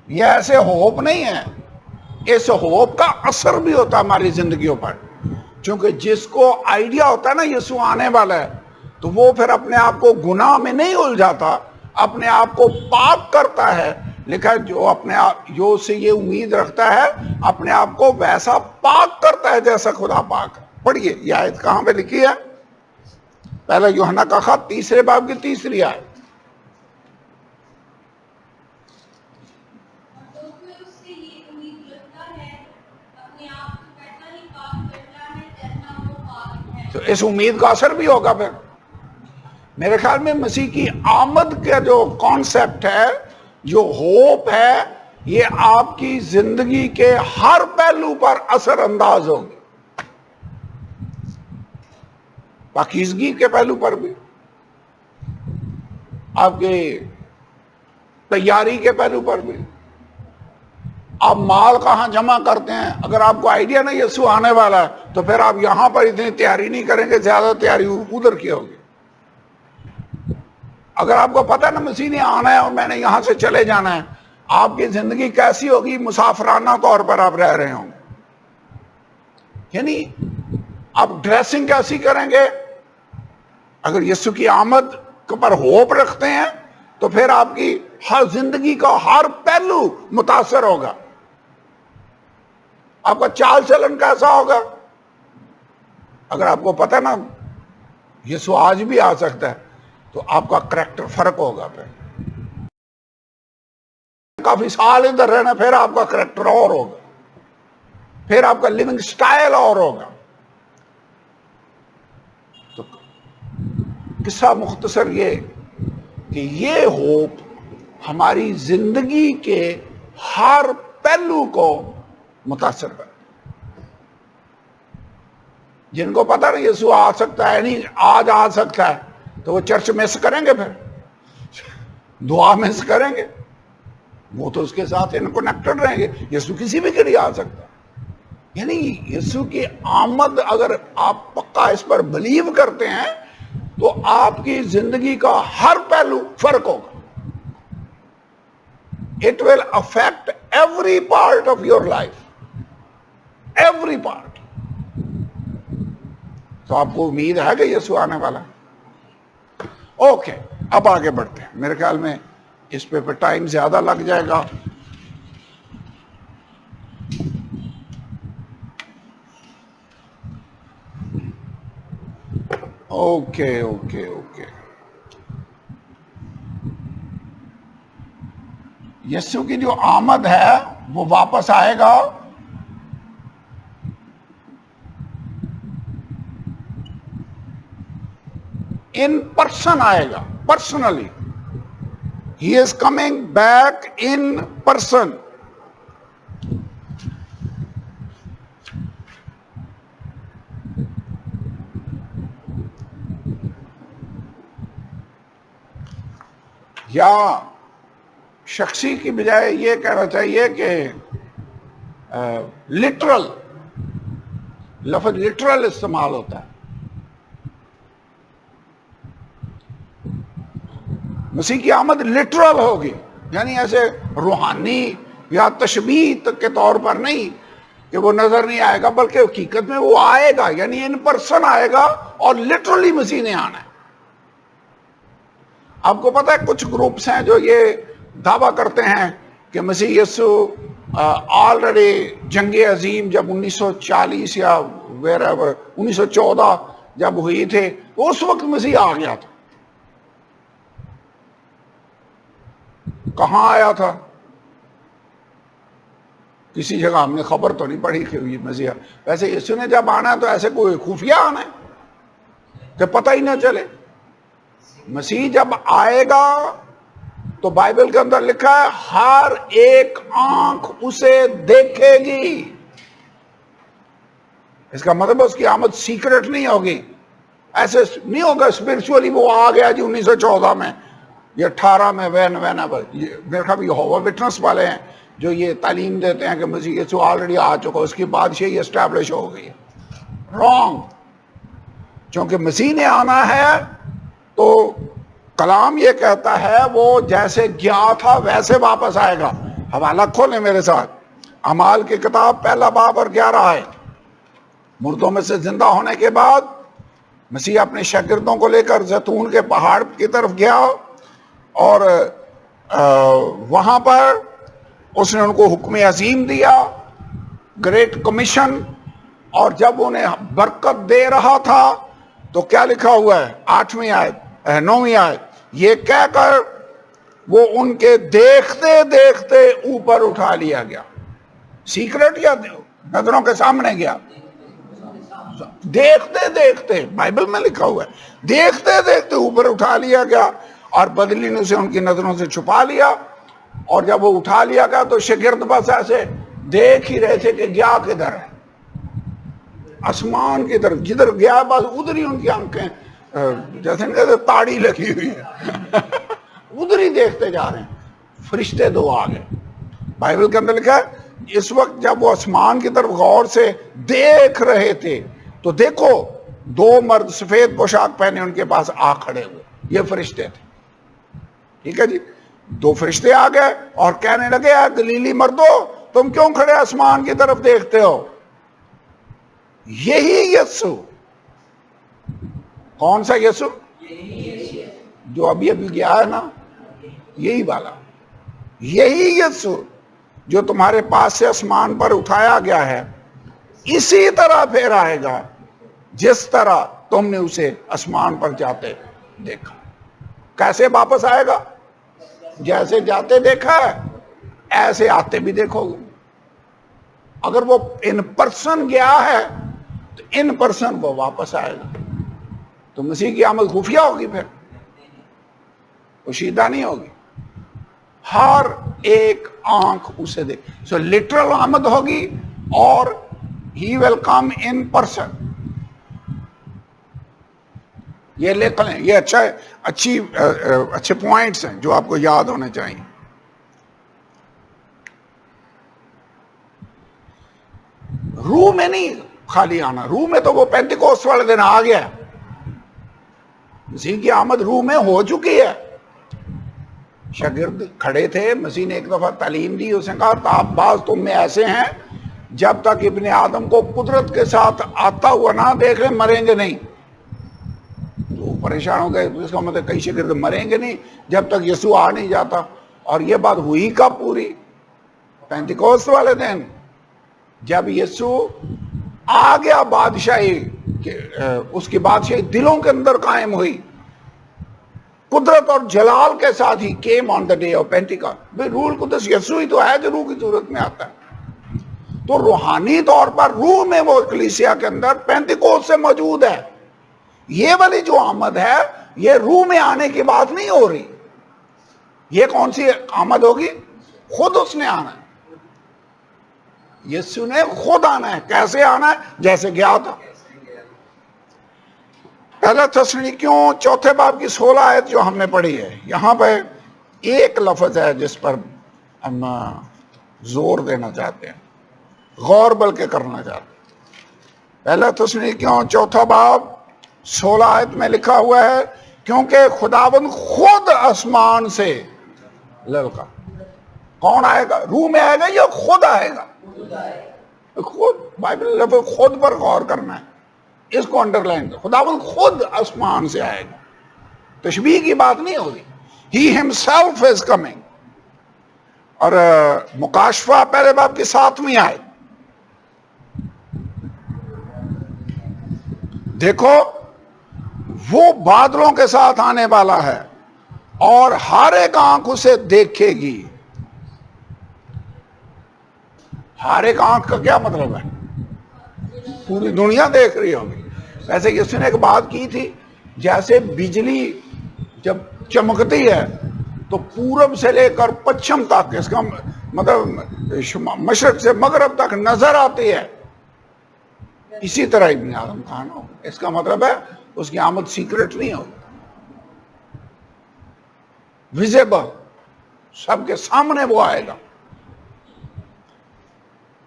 A: یہ ایسے ہوپ نہیں ہے، اس ہوپ کا اثر بھی ہوتا ہے ہماری زندگیوں پر. چونکہ جس کو آئیڈیا ہوتا ہے نا یسوع آنے والا ہے، تو وہ پھر اپنے آپ کو گناہ میں نہیں الجھاتا، اپنے آپ کو پاک کرتا ہے. لکھا ہے جو اپنے آپ جو اس سے یہ امید رکھتا ہے اپنے آپ کو ویسا پاک کرتا ہے جیسا خدا پاک ہے. پڑھیے یہ آیت کہاں پہ لکھی ہے؟ پہلا یوحنا کا خط 3 باب کی 3 آیت. تو اس امید کا اثر بھی ہوگا پھر. میرے خیال میں مسیح کی آمد کا جو کانسیپٹ ہے، جو ہوپ ہے، یہ آپ کی زندگی کے ہر پہلو پر اثر انداز ہوگی. پاکیزگی کے پہلو پر بھی، آپ کی تیاری کے پہلو پر بھی. آپ مال کہاں جمع کرتے ہیں؟ اگر آپ کو آئیڈیا نہیں یسوع آنے والا ہے تو پھر آپ یہاں پر اتنی تیاری نہیں کریں گے، زیادہ تیاری ادھر کی ہوگی. اگر آپ کو پتہ نا مسیح نے آنا ہے اور میں نے یہاں سے چلے جانا ہے، آپ کی زندگی کیسی ہوگی؟ مسافرانہ طور پر آپ رہ رہے ہوں. یعنی آپ ڈریسنگ کیسی کریں گے؟ اگر یسوع کی آمد پر ہوپ رکھتے ہیں تو پھر آپ کی ہر زندگی کا ہر پہلو متاثر ہوگا. آپ کا چال چلن کیسا ہوگا؟ اگر آپ کو پتہ نا یسوع آج بھی آ سکتا ہے تو آپ کا کریکٹر فرق ہوگا. پھر کافی سال ادھر رہنا، پھر آپ کا کریکٹر اور ہوگا، پھر آپ کا لیونگ سٹائل اور ہوگا. تو قصہ مختصر یہ کہ یہ ہوپ ہماری زندگی کے ہر پہلو کو متاثر کرے. جن کو پتہ نہیں یسوع آ سکتا ہے، نہیں آج آ سکتا ہے، تو وہ چرچ مس کریں گے، پھر دعا مس کریں گے. وہ تو اس کے ساتھ انکنیکٹڈ رہیں گے. یسوع کسی بھی کے لیے آ سکتا ہے. یعنی یسوع کی آمد اگر آپ پکا اس پر بلیو کرتے ہیں تو آپ کی زندگی کا ہر پہلو فرق ہوگا. It will affect every part of your life. Every part. تو آپ کو امید ہے کہ یسوع آنے والا ہے. اوکے، اب آگے بڑھتے ہیں. میرے خیال میں اس پہ ٹائم زیادہ لگ جائے گا. Okay okay okay. یسوع کی جو آمد ہے وہ واپس آئے گا ان پرسن، آئے گا personally. He is coming back in person. یا شخصی کی بجائے یہ کہنا چاہیے کہ لٹرل، لفظ لٹرل استعمال ہوتا ہے. مسیح کی آمد لٹرل ہوگی، یعنی ایسے روحانی یا تشبیہ کے طور پر نہیں کہ وہ نظر نہیں آئے گا، بلکہ حقیقت میں وہ آئے گا. یعنی ان پرسن آئے گا اور لٹرلی مسیح نے آنا ہے. آپ کو پتہ ہے کچھ گروپس ہیں جو یہ دعویٰ کرتے ہیں کہ مسیح یسوع آلریڈی جنگ عظیم جب 1940 یا 1914 جب ہوئی تھے تو اس وقت مسیح آ گیا تھا. کہاں آیا تھا؟ کسی جگہ ہم نے خبر تو نہیں پڑھی کہ مسیح. ویسے یسوع نے جب آنا ہے تو ایسے کوئی خفیہ آنا ہے کہ پتہ ہی نہ چلے. مسیح جب آئے گا تو بائبل کے اندر لکھا ہے ہر ایک آنکھ اسے دیکھے گی. اس کا مطلب اس کی آمد سیکرٹ نہیں ہوگی. ایسے نہیں ہوگا اسپرچولی وہ آ گیا جی 1914 میں یا 18 میں میرے خیال یہوہ وٹنس والے ہیں جو یہ تعلیم دیتے ہیں کہ مسیح یسوع آلریڈی آ چکا، اس کی بادشاہی اسٹیبلش ہو گئی. رانگ. چونکہ مسیح نے آنا ہے تو کلام یہ کہتا ہے وہ جیسے گیا تھا ویسے واپس آئے گا. حوالہ کھولیں میرے ساتھ، اعمال کی کتاب 1 باب اور 11 ہے. مردوں میں سے زندہ ہونے کے بعد مسیح اپنے شاگردوں کو لے کر زیتون کے پہاڑ کی طرف گیا اور وہاں پر اس نے ان کو حکم عظیم دیا، گریٹ کمیشن، اور جب انہیں برکت دے رہا تھا تو کیا لکھا ہوا ہے 8ویں آیت 9ویں آیت، یہ کہہ کر وہ ان کے دیکھتے دیکھتے اوپر اٹھا لیا گیا. سیکرٹ یا نظروں کے سامنے گیا؟ دیکھتے دیکھتے، بائبل میں لکھا ہوا ہے دیکھتے دیکھتے اوپر اٹھا لیا گیا، اور بدلی نے اسے ان کی نظروں سے چھپا لیا. اور جب وہ اٹھا لیا گیا تو شاگرد بس ایسے دیکھ ہی رہے تھے کہ گیا کدھر ہے، آسمان کی طرف جدھر گیا بس ادھر ہی ان کی آنکھیں جیسے کہتے تاڑی لگی ہوئی ہے ادھر ہی دیکھتے جا رہے ہیں. فرشتے 2 آ گئے. بائبل کے اندر لکھا ہے اس وقت جب وہ آسمان کی طرف غور سے دیکھ رہے تھے تو دیکھو 2 مرد سفید پوشاک پہنے ان کے پاس آ کھڑے ہوئے. یہ فرشتے تھے. ٹھیک ہے جی. 2 فرشتے آ گئے اور کہنے لگے اے گلیلی مردو، تم کیوں کھڑے آسمان کی طرف دیکھتے ہو؟ یہی یسوع. کون سا یسوع؟ جو ابھی گیا ہے نا، یہی والا، یہی یسوع جو تمہارے پاس سے آسمان پر اٹھایا گیا ہے، اسی طرح پھر آئے گا جس طرح تم نے اسے آسمان پر جاتے دیکھا. کیسے واپس آئے گا؟ جیسے جاتے دیکھا ہے ایسے آتے بھی دیکھو گے. اگر وہ ان پرسن گیا ہے تو ان پرسن وہ واپس آئے گا. تو مسیح کی آمد خفیہ ہوگی، پھر پوشیدہ نہیں ہوگی. ہر ایک آنکھ اسے دیکھ. سو لٹرل آمد ہوگی اور ہی ول کم ان پرسن. یہ لکھ لیں، یہ اچھے پوائنٹس ہیں جو آپ کو یاد ہونے چاہیے. روح میں نہیں خالی آنا، روح میں تو وہ پینتیکوست والے دن آ گیا. مسیح کی آمد روح میں ہو چکی ہے. شاگرد کھڑے تھے، مسیح نے ایک دفعہ تعلیم دی، اس نے کہا بعض تم میں ایسے ہیں جب تک ابن آدم کو قدرت کے ساتھ آتا ہوا نہ دیکھ لیں مریں گے نہیں. تو پریشان ہو گئے، اس کا مطلب کئی شاگرد مریں گے نہیں جب تک یسوع آ نہیں جاتا. اور یہ بات ہوئی کب پوری؟ پینتیکوست والے دن، جب یسوع آ گیا بادشاہی، اس کی بادشاہی دلوں کے اندر قائم ہوئی قدرت اور جلال کے ساتھ. ہی came on the day of Pentecost. روح القدس یسوع ہی تو ہے جو روح کی صورت میں آتا ہے. تو روحانی طور پر روح میں وہ کلیسیا کے اندر پینتیکوست سے موجود ہے. یہ والی جو آمد ہے یہ روح میں آنے کی بات نہیں ہو رہی. یہ کون سی آمد ہوگی؟ خود اس نے آنا ہے. یسوع نے خود آنا ہے. کیسے آنا ہے؟ جیسے گیا تھا. پہلا تسلونیکیوں 4 باب کی 16 آیت جو ہم نے پڑھی ہے، یہاں پہ ایک لفظ ہے جس پر ہم زور دینا چاہتے ہیں، غور بلکہ کرنا چاہتے ہیں. پہلا تسلونیکیوں 4 باب 16 آیت میں لکھا ہوا ہے کیونکہ خداوند خود آسمان سے للکا. کون آئے گا؟ روح میں آئے گا یا خود آئے گا؟ خود. بائبل لفظ خود پر غور کرنا ہے، اس کو انڈر لائن. خداوند خود آسمان سے آئے گا. تشبیہ کی بات نہیں ہوگی. He himself is coming. اور مکاشفہ پہلے باب کی 7ویں آیت دیکھو، وہ بادلوں کے ساتھ آنے والا ہے اور ہر ایک آنکھ اسے دیکھے گی. ہر ایک آنکھ کا کیا مطلب ہے؟ پوری دنیا دیکھ رہی ہوگی. ویسے کسی نے ایک بات کی تھی، جیسے بجلی جب چمکتی ہے تو پورب سے لے کر پچھم تک، اس کا مطلب مشرق سے مغرب تک نظر آتی ہے، اسی طرح ابن آدم کا آنا ہوگا. اس کا مطلب ہے اس کی آمد سیکرٹ نہیں ہوگی، ویزیبل، سب کے سامنے وہ آئے گا.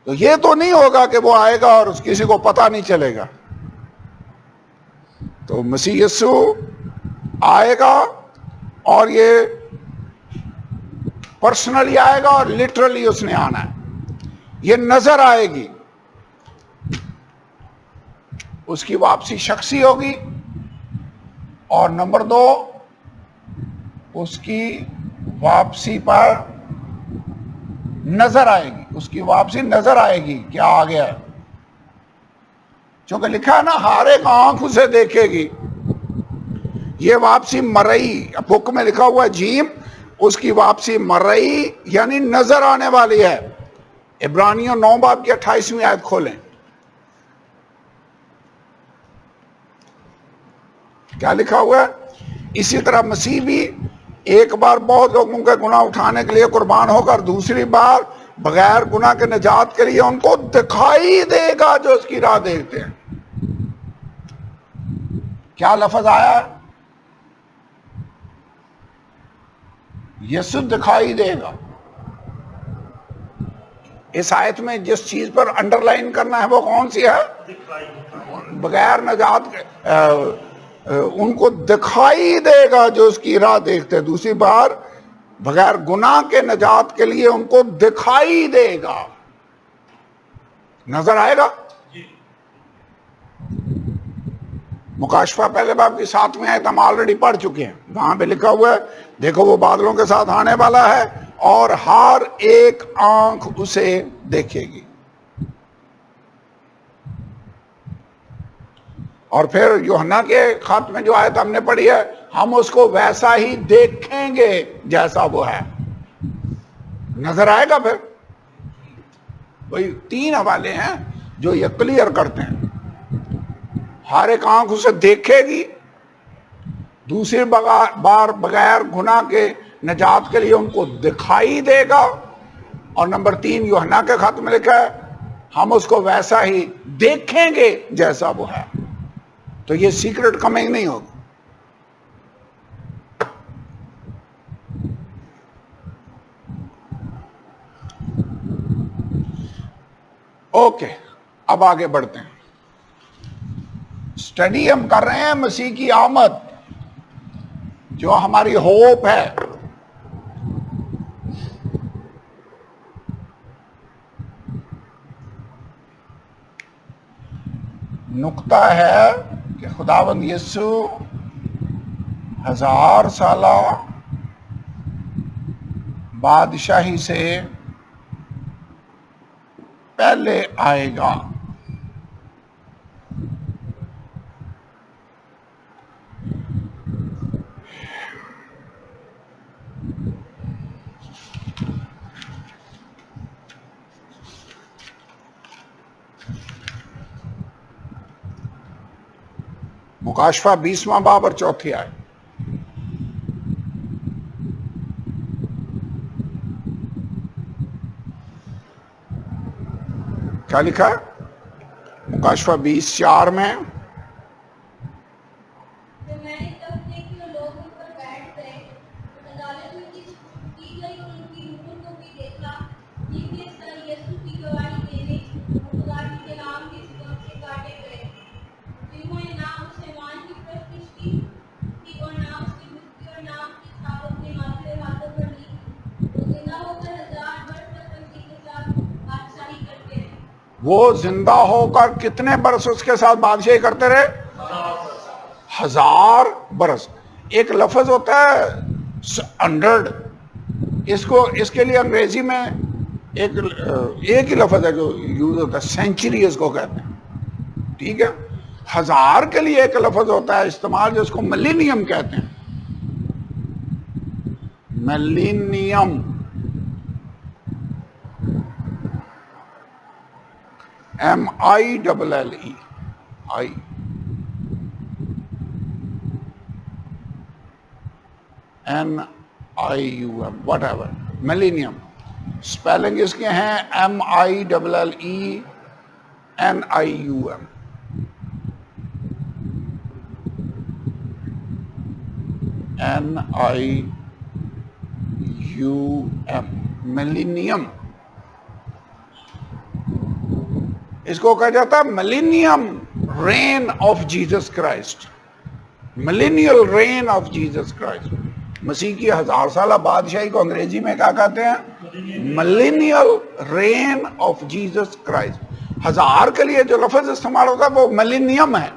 A: تو یہ تو نہیں ہوگا کہ وہ آئے گا اور کسی کو پتہ نہیں چلے گا. تو مسیح یسوع آئے گا اور یہ پرسنلی آئے گا اور لٹرلی اس نے آنا ہے. یہ نظر آئے گی. اس کی واپسی شخصی ہوگی اور نمبر 2 اس کی واپسی پر نظر آئے گی، اس کی واپسی نظر آئے گی کیا آ گیا ہے، چونکہ لکھا ہے نا ہر ایک آنکھ اسے دیکھے گی. یہ واپسی مرئی، حکم میں لکھا ہوا ہے جیم، اس کی واپسی مرئی یعنی نظر آنے والی ہے. عبرانیوں 9 باب کی 28ویں آیت کھولیں. کیا لکھا ہوا ہے؟ اسی طرح مسیح بھی ایک بار بہت لوگوں کے گناہ اٹھانے کے لیے قربان ہو کر دوسری بار بغیر گناہ کے نجات کے لیے ان کو دکھائی دے گا جو اس کی راہ دیکھتے ہیں. کیا لفظ آیا ہے؟ یسوع دکھائی دے گا. اس آیت میں جس چیز پر انڈر لائن کرنا ہے وہ کون سی ہے؟ بغیر نجات کے ان کو دکھائی دے گا جو اس کی راہ دیکھتے ہیں. دوسری بار بغیر گناہ کے نجات کے لیے ان کو دکھائی دے گا. نظر آئے گا. مکاشفہ پہلے باب کی 7ویں آیت ہم آلریڈی پڑھ چکے ہیں. وہاں پہ لکھا ہوا ہے دیکھو وہ بادلوں کے ساتھ آنے والا ہے اور ہر ایک آنکھ اسے دیکھے گی. اور پھر یوحنا کے خط میں جو آیت ہم نے پڑھی ہے ہم اس کو ویسا ہی دیکھیں گے جیسا وہ ہے. نظر آئے گا. پھر وہی 3 حوالے ہیں جو یہ کلیئر کرتے ہیں. ہر ایک آنکھ اسے دیکھے گی، دوسری بار بغیر گناہ کے نجات کے لیے ان کو دکھائی دے گا، اور نمبر 3 یوحنا کے خط میں لکھا ہے ہم اس کو ویسا ہی دیکھیں گے جیسا وہ ہے. تو یہ سیکرٹ کمنگ نہیں ہوگی. اوکے، اب آگے بڑھتے ہیں. اسٹڈی ہم کر رہے ہیں مسیح کی آمد جو ہماری ہوپ ہے. نقطہ ہے کہ خداوند یسوع 1000 سالہ بادشاہی سے پہلے آئے گا. مکاشفہ 20واں باب اور 4 آیت. کیا لکھا ہے؟ مکاشفہ 20:4 میں وہ زندہ ہو کر کتنے برس اس کے ساتھ بادشاہی کرتے رہے؟ 1000 برس. ایک لفظ ہوتا ہے 100. اس کے لیے انگریزی میں ایک ہی لفظ ہے جو یوز ہوتا ہے، سینچری اس کو کہتے ہیں. ٹھیک ہے. 1000 کے لیے ایک لفظ ہوتا ہے استعمال جس کو ملینیم کہتے ہیں. Millennium. MILLE NIUM whatever. Millennium spelling اس کے ہیں MILLE NIUM. ملینیم. اس کو کہا جاتا ہے millennium reign of Jesus Christ. Millennial reign of Jesus Christ. مسیح کی 1000 سالہ بادشاہی کو انگریزی میں کیا کہتے ہیں؟ Millennial reign of Jesus Christ. 1000 کے لیے جو لفظ استعمال ہوتا ہے وہ ملینیم ہے.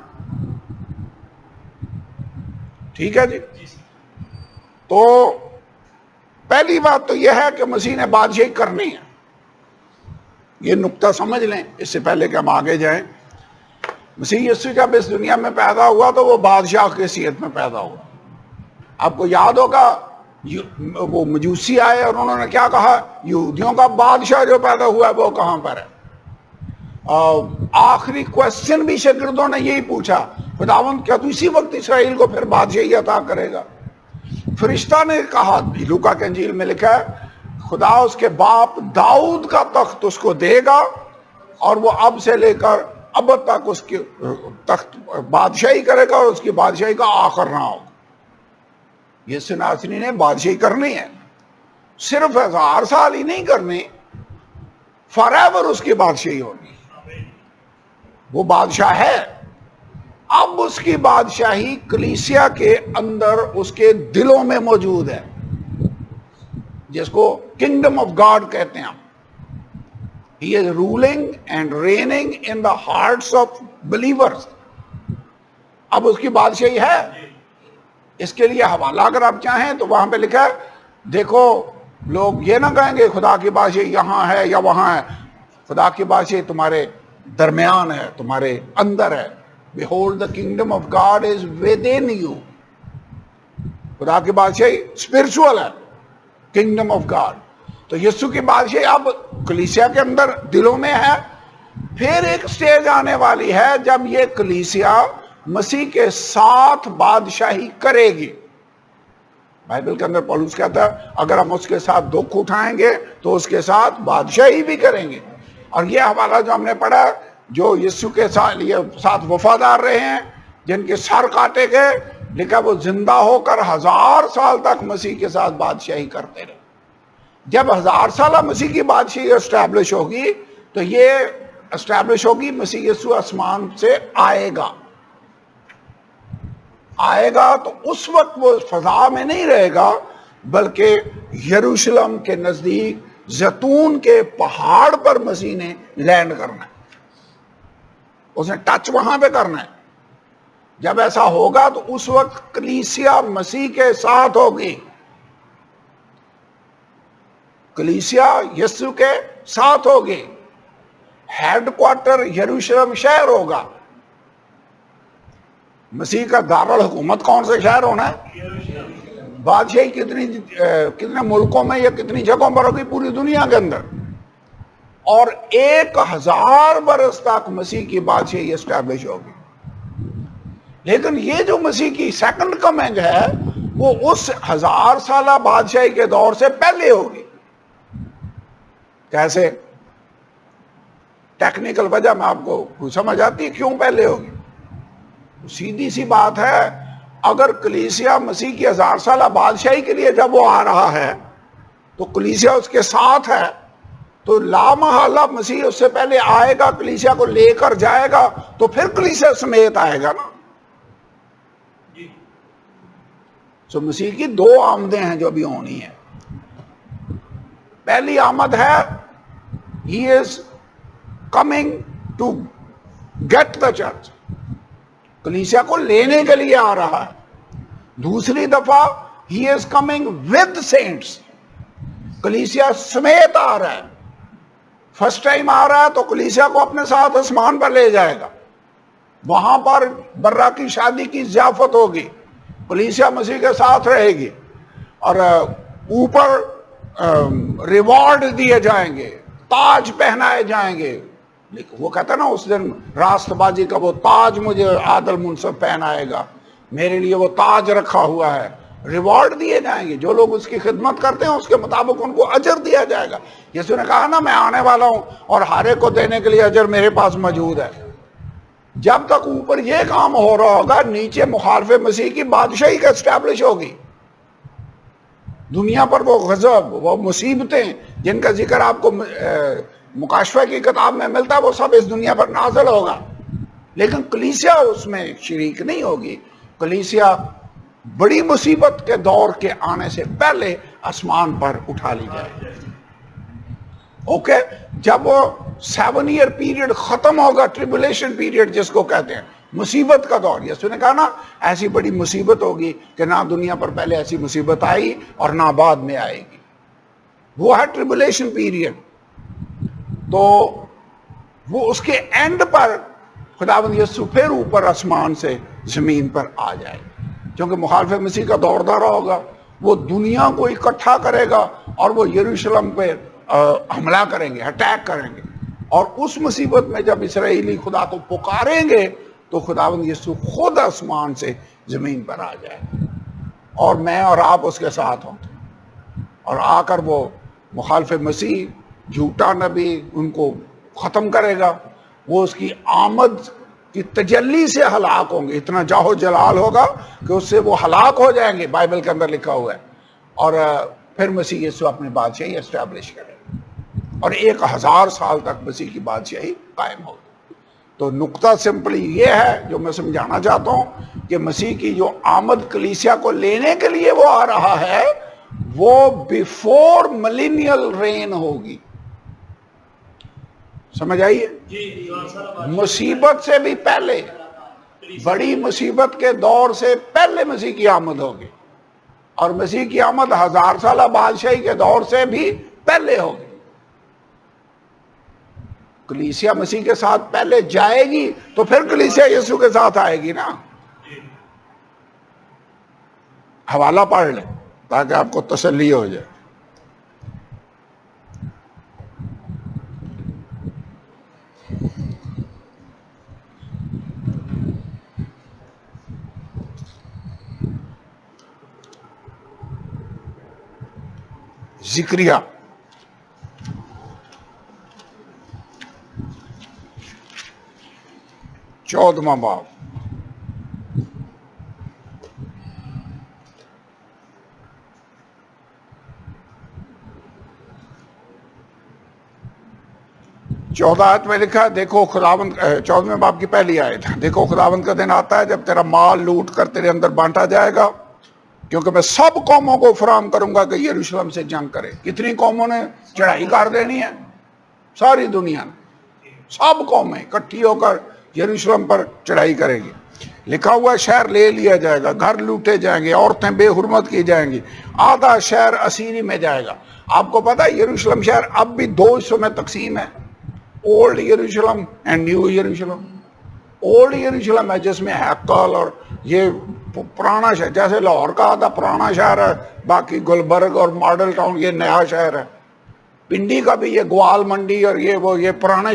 A: ٹھیک ہے جی. تو پہلی بات تو یہ ہے کہ مسیح نے بادشاہی کرنی ہے. یہ نقطہ سمجھ لیں اس سے پہلے کہ ہم آگے جائیں. مسیح یسوع جب اس دنیا میں پیدا ہوا تو وہ بادشاہ کی حیثیت میں پیدا ہوا. آپ کو یاد ہوگا وہ مجوسی آئے اور انہوں نے کیا کہا, یہودیوں کا بادشاہ جو پیدا ہوا ہے وہ کہاں پر ہے. آخری کوسچن بھی شاگردوں نے یہی پوچھا, خداوند کیا تو اسی وقت اسرائیل کو پھر بادشاہی عطا کرے گا؟ فرشتہ نے کہا, لوکا کے انجیل میں لکھا ہے, خدا اس کے باپ داؤد کا تخت اس کو دے گا اور وہ اب سے لے کر اب تک اس کی تخت بادشاہی کرے گا اور اس کی بادشاہی کا آخر نہ ہوگا. یسوع ناصری نے بادشاہی کرنی ہے, صرف 1000 سال ہی نہیں کرنی, فار ایور اس کی بادشاہی ہونی. وہ بادشاہ ہے. اب اس کی بادشاہی کلیسیا کے اندر اس کے دلوں میں موجود ہے, جس کو کنگڈم آف گاڈ کہتے ہیں. He is ruling and reigning in the hearts of believers. اب اس کی بادشاہی ہے. اس کے لیے حوالہ اگر آپ چاہیں تو وہاں پہ لکھا ہے, دیکھو لوگ یہ نہ کہیں گے خدا کی بادشاہی یہاں ہے یا وہاں ہے. خدا کی بادشاہی تمہارے درمیان ہے, تمہارے اندر ہے. Behold, the kingdom of God is within you. خدا کی بادشاہی اسپرچول ہے, کنگڈم آف گاڈ. تو یسوع کی بادشاہی اب کلیسیا کے اندر دلوں میں ہے. پھر ایک سٹیج آنے والی ہے جب یہ کلیسیا مسیح کے ساتھ بادشاہی کرے گی. بائبل کے اندر پولس کہتا ہے اگر ہم اس کے ساتھ دکھ اٹھائیں گے تو اس کے ساتھ بادشاہی بھی کریں گے. اور یہ حوالہ جو ہم نے پڑھا, جو یسوع کے ساتھ وفادار رہے ہیں, جن کے سر کاٹے گئے, لکھا وہ زندہ ہو کر 1000 سال تک مسیح کے ساتھ بادشاہی کرتے رہے. جب 1000 سالہ مسیح کی بادشاہی اسٹیبلش ہوگی تو یہ اسٹیبلش ہوگی مسیح یسوع آسمان سے آئے گا تو اس وقت وہ فضا میں نہیں رہے گا, بلکہ یروشلم کے نزدیک زیتون کے پہاڑ پر مسیح نے لینڈ کرنا ہے. اس نے ٹچ وہاں پہ کرنا ہے. جب ایسا ہوگا تو اس وقت کلیسیا مسیح کے ساتھ ہوگی. کلیسیا یسوع کے ساتھ ہوگی. ہیڈ کوارٹر یروشلم شہر ہوگا. مسیح کا دارالحکومت کون سے شہر ہونا ہے؟ بادشاہی کتنے ملکوں میں یا کتنی جگہوں پر ہوگی؟ پوری دنیا کے اندر. اور 1000 برس تک مسیح کی بادشاہی اسٹیبلش ہوگی. لیکن یہ جو مسیح کی سیکنڈ کمنگ ہے وہ اس 1000 سالہ بادشاہی کے دور سے پہلے ہوگی. کیسے؟ ٹیکنیکل وجہ میں آپ کو سمجھ آتی ہے کیوں پہلے ہوگی. سیدھی سی بات ہے, اگر کلیسیا مسیح کی 1000 سالہ بادشاہی کے لیے جب وہ آ رہا ہے تو کلیسیا اس کے ساتھ ہے, تو لامحالہ مسیح اس سے پہلے آئے گا, کلیسیا کو لے کر جائے گا, تو پھر کلیسیا سمیت آئے گا نا. تو مسیح کی 2 آمدیں ہیں جو ابھی ہونی ہیں. پہلی آمد ہے He is coming to get the church. کلیسیا کو لینے کے لیے آ رہا ہے. دوسری دفعہ He is coming with saints. کلیسیا سمیت آ رہا ہے. فرسٹ ٹائم آ رہا ہے تو کلیسیا کو اپنے ساتھ آسمان پر لے جائے گا. وہاں پر برا کی شادی کی ضیافت ہوگی, کلیسیا مسیح کے ساتھ رہے گی, اور اوپر ریوارڈ دیے جائیں گے, تاج پہنائے جائیں گے. وہ کہتا ہے نا اس دن راست بازی کا وہ تاج مجھے عادل منصف پہنائے گا, میرے لیے وہ تاج رکھا ہوا ہے. ریوارڈ دیے جائیں گے, جو لوگ اس کی خدمت کرتے ہیں اس کے مطابق ان کو اجر دیا جائے گا. یسوع نے کہا نا میں آنے والا ہوں اور ہر ایک کو دینے کے لیے اجر میرے پاس موجود ہے. جب تک اوپر یہ کام ہو رہا ہوگا, نیچے مخالف مسیح کی بادشاہی کا اسٹیبلش ہوگی. دنیا پر وہ غضب, وہ مصیبتیں جن کا ذکر آپ کو مکاشفہ کی کتاب میں ملتا ہے, وہ سب اس دنیا پر نازل ہوگا. لیکن کلیسیا اس میں شریک نہیں ہوگی. کلیسیا بڑی مصیبت کے دور کے آنے سے پہلے آسمان پر اٹھا لی جائے. اوکے, جب وہ 7 ایئر پیریڈ ختم ہوگا, ٹریبولیشن پیریڈ جس کو کہتے ہیں, مصیبت کا دور. یسوع نے کہا نا ایسی بڑی مصیبت ہوگی کہ نہ دنیا پر پہلے ایسی مصیبت آئی اور نہ بعد میں آئے گی. وہ ہے ٹریبولیشن پیریڈ. تو وہ اس کے اینڈ پر خداوند یسوع پھر اوپر آسمان سے زمین پر آ جائے گا. کیونکہ مخالف مسیح کا دور دورہ ہوگا. وہ دنیا کو اکٹھا کرے گا اور وہ یروشلم پہ حملہ کریں گے, اٹیک کریں گے. اور اس مصیبت میں جب اسرائیلی خدا کو پکاریں گے تو خداوند یسوع خود آسمان سے زمین پر آ جائے گا اور میں اور آپ اس کے ساتھ ہوں. اور آ کر وہ مخالف مسیح, جھوٹا نبی, ان کو ختم کرے گا. وہ اس کی آمد کی تجلی سے ہلاک ہوں گے. اتنا جاہو جلال ہوگا کہ اس سے وہ ہلاک ہو جائیں گے, بائبل کے اندر لکھا ہوا ہے. اور پھر مسیح یسوع اپنی بادشاہی اسٹیبلش کرے گا اور 1000 سال تک مسیح کی بادشاہی قائم ہوگی. تو نقطہ سمپلی یہ ہے جو میں سمجھانا چاہتا ہوں کہ مسیح کی جو آمد کلیسیا کو لینے کے لیے وہ آ رہا ہے وہ بیفور ملینیل رین ہوگی. سمجھ آئیے؟ مصیبت سے بھی پہلے, بڑی مصیبت کے دور سے پہلے مسیح کی آمد ہوگی اور مسیح کی آمد 1000 سالہ بادشاہی کے دور سے بھی پہلے ہوگی. کلیسیا مسیح کے ساتھ پہلے جائے گی تو پھر کلیسیا یسوع کے ساتھ آئے گی نا. حوالہ پڑھ لیں تاکہ آپ کو تسلی ہو جائے. ذکریہ 14واں باب. چودہ آیت میں لکھا ہے, دیکھو خداوند, 14ویں باب کی پہلی آیت, دیکھو خداوند کا دن آتا ہے جب تیرا مال لوٹ کر تیرے اندر بانٹا جائے گا, کیونکہ میں سب قوموں کو فراہم کروں گا کہ یروشلم سے جنگ کرے. کتنی قوموں نے چڑھائی کر دینی ہے؟ ساری دنیا نے, سب قومیں اکٹھی ہو کر یروشلم پر چڑھائی کرے گی. لکھا ہوا ہے شہر لے لیا جائے گا, گھر لوٹے جائیں گے, عورتیں بے حرمت کی جائیں گی, آدھا شہر اسیری میں جائے گا. آپ کو پتا ہے یروشلم شہر اب بھی 2 حصوں میں تقسیم ہے, اولڈ یروشلم اینڈ نیو یروشلم. اولڈ یروشلم ہے جس میں ہیکل اور یہ پرانا شہر, جیسے لاہور کا آدھا پرانا شہر ہے, باقی گلبرگ اور ماڈل ٹاؤن یہ نیا شہر ہے. پنڈی کا بھی یہ گوال منڈی اور یہ پرانا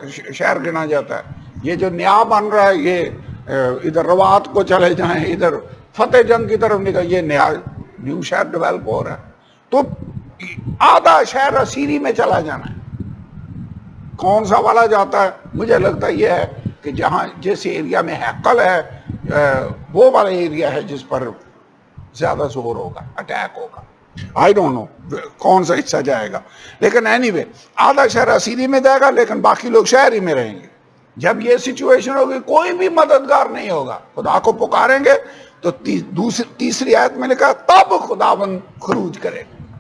A: شہر گنا جاتا ہے. یہ جو نیا بن رہا ہے یہ ادھر روات کو چلے جائیں, ادھر فتح جنگ کی طرف نکل, یہ نیو شہر ڈیولپ ہو رہا ہے. تو آدھا شہر اسیری میں چلا جانا ہے. کون سا والا جاتا ہے؟ مجھے لگتا یہ ہے کہ جہاں جس ایریا میں ہیکل ہے وہ والا ایریا ہے جس پر زیادہ زور ہوگا, اٹیک ہوگا. آئی ڈونٹ نو کون سا حصہ جائے گا, لیکن اینی وے آدھا شہر اسیری میں جائے گا لیکن باقی لوگ شہر ہی میں رہیں گے. جب یہ سچویشن ہوگی کوئی بھی مددگار نہیں ہوگا. خدا کو پکاریں گے تو تیسری آیت میں لکھا تب خداوند خروج کرے گا.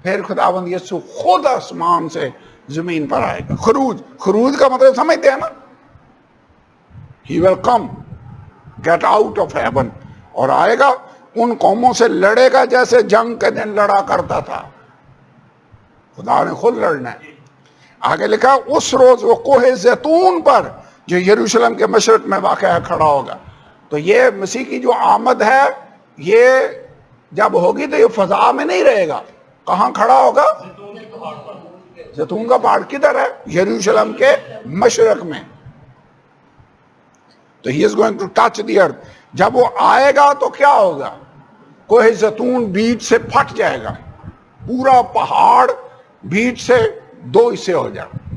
A: پھر خداوند یسوع خود آسمان سے زمین پر آئے گا. خروج کا مطلب سمجھتے ہیں نا, ہی ول کم گیٹ آؤٹ آف ہیون, اور آئے گا ان قوموں سے لڑے گا جیسے جنگ کے دن لڑا کرتا تھا. خدا نے خود لڑنا ہے. آگے لکھا اس روز وہ کوہ زیتون پر جو یروشلم کے مشرق میں واقع ہے کھڑا ہوگا. تو یہ مسیح کی جو آمد ہے یہ جب ہوگی تو یہ فضا میں نہیں رہے گا. کہاں کھڑا ہوگا؟ زیتون کا پہاڑ کدھر ہے؟ یروشلم کے مشرق میں. تو he is going to touch the earth. جب وہ آئے گا تو کیا ہوگا؟ کوہ زیتون بیچ سے پھٹ جائے گا, پورا پہاڑ بیچ سے 2 حصے ہو جائے گا.